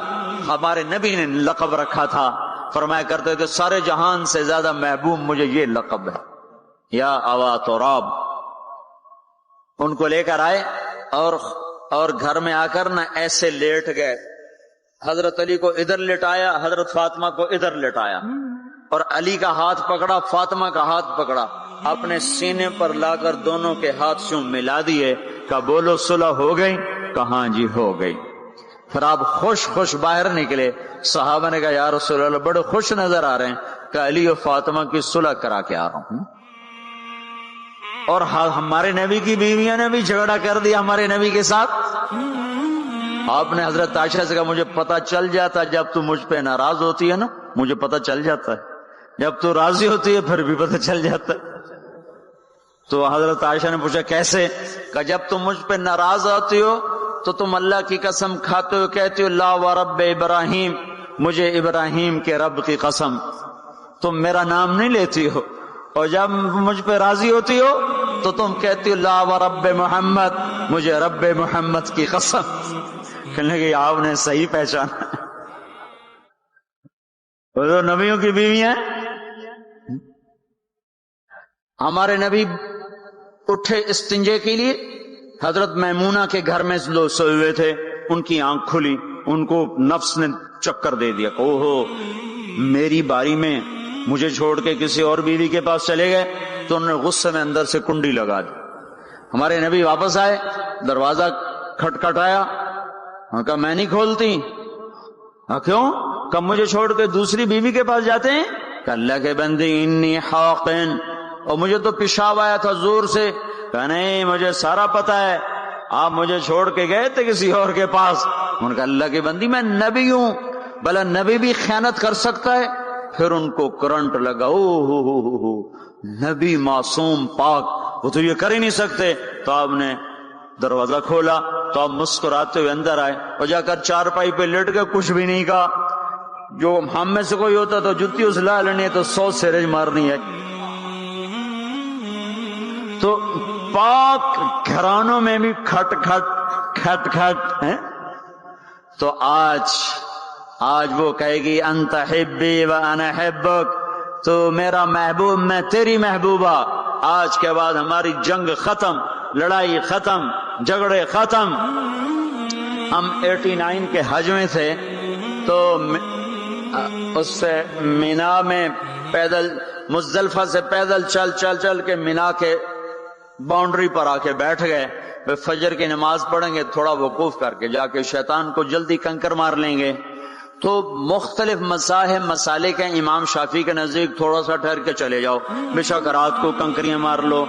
ہمارے نبی نے لقب رکھا تھا، فرمایا کرتے تھے سارے جہان سے زیادہ محبوب مجھے یہ لقب ہے، یا ابا تراب۔ ان کو لے کر آئے اور گھر میں آ کر نہ ایسے لیٹ گئے، حضرت علی کو ادھر لٹایا، حضرت فاطمہ کو ادھر لٹایا، اور علی کا ہاتھ پکڑا، فاطمہ کا ہاتھ پکڑا، اپنے سینے پر لا کر دونوں کے ہاتھ سے ملا دیے، کہا بولو صلح ہو گئی؟ کہاں جی ہو گئی۔ پھر آپ خوش خوش باہر نکلے، صحابہ نے کہا یا رسول اللہ بڑے خوش نظر آ رہے ہیں، کہ علی و فاطمہ کی صلح کرا کے آ رہا ہوں۔ اور ہمارے نبی کی بیویاں نے بھی جھگڑا کر دیا ہمارے نبی کے ساتھ۔ آپ نے حضرت عائشہ سے کہا مجھے پتہ چل جاتا جب تو مجھ پہ ناراض ہوتی ہے نا، مجھے پتہ چل جاتا ہے، جب تو راضی ہوتی ہے پھر بھی پتہ چل جاتا ہے۔ تو حضرت عائشہ نے پوچھا کیسے؟ کہ جب تم مجھ پہ ناراض ہوتی ہو تو تم اللہ کی قسم کھاتے ہو، کہتے ہو لا و رب ابراہیم، مجھے ابراہیم کے رب کی قسم، تم میرا نام نہیں لیتی ہو، اور جب مجھ پہ راضی ہوتی ہو تو تم کہتی ہو لا و رب محمد، مجھے رب محمد کی قسم۔ کہنے لگے آپ نے صحیح پہچانا، وہ نبیوں کی بیویاں۔ ہمارے نبی اٹھے استنجے کے لیے، حضرت میمونہ کے گھر میں لوگ سوئے ہوئے تھے، ان کی آنکھ کھلی، ان کو نفس نے چکر دے دیا، اوہو میری باری میں مجھے چھوڑ کے کسی اور بیوی کے پاس چلے گئے، تو انہوں نے غصے میں اندر سے کنڈی لگا دی۔ ہمارے نبی واپس آئے, دروازہ کھٹکھٹایا, کہا میں نہیں کھولتی. کیوں؟ کہ مجھے چھوڑ کے دوسری بیوی کے پاس جاتے ہیں؟ کہ اللہ کے بندی انی حاقن, اور مجھے تو پیشاب آیا تھا زور سے. کہ نہیں, مجھے سارا پتا ہے, آپ مجھے چھوڑ کے گئے تھے کسی اور کے پاس. ان کا اللہ کی بندی میں نبی ہوں, بھلا نبی بھی خیانت کر سکتا ہے؟ پھر ان کو کرنٹ لگا, او نبی معصوم پاک, وہ تو یہ کر ہی نہیں سکتے. تو آپ نے دروازہ کھولا تو آپ مسکراتے ہوئے اندر آئے, اور جا کر چارپائی پہ لیٹ کے کچھ بھی نہیں کہا. جو ہم میں سے کوئی ہوتا تو جتی اس لا لینی ہے, تو 100 سیرج مارنی ہے. تو پاک گھرانوں میں بھی کھٹ کھٹ کھٹ کھٹ ہے. تو آج وہ کہے گی انت حبی و انا حبک, تو میرا محبوب میں تیری محبوبہ. آج کے بعد ہماری جنگ ختم, لڑائی ختم, جھگڑے ختم. ہم 89 کے حج میں تھے, تو اس سے مینا میں پیدل, مزدلفہ سے پیدل چل کے مینا کے باؤنڈری پر آ کے بیٹھ گئے. فجر کی نماز پڑھیں گے, تھوڑا وقوف کر کے جا کے شیطان کو جلدی کنکر مار لیں گے. تو مختلف مذاہب مسالے کے امام شافعی کے نزدیک تھوڑا سا ٹھہر کے چلے جاؤ, بے شک رات کو کنکریاں مار لو,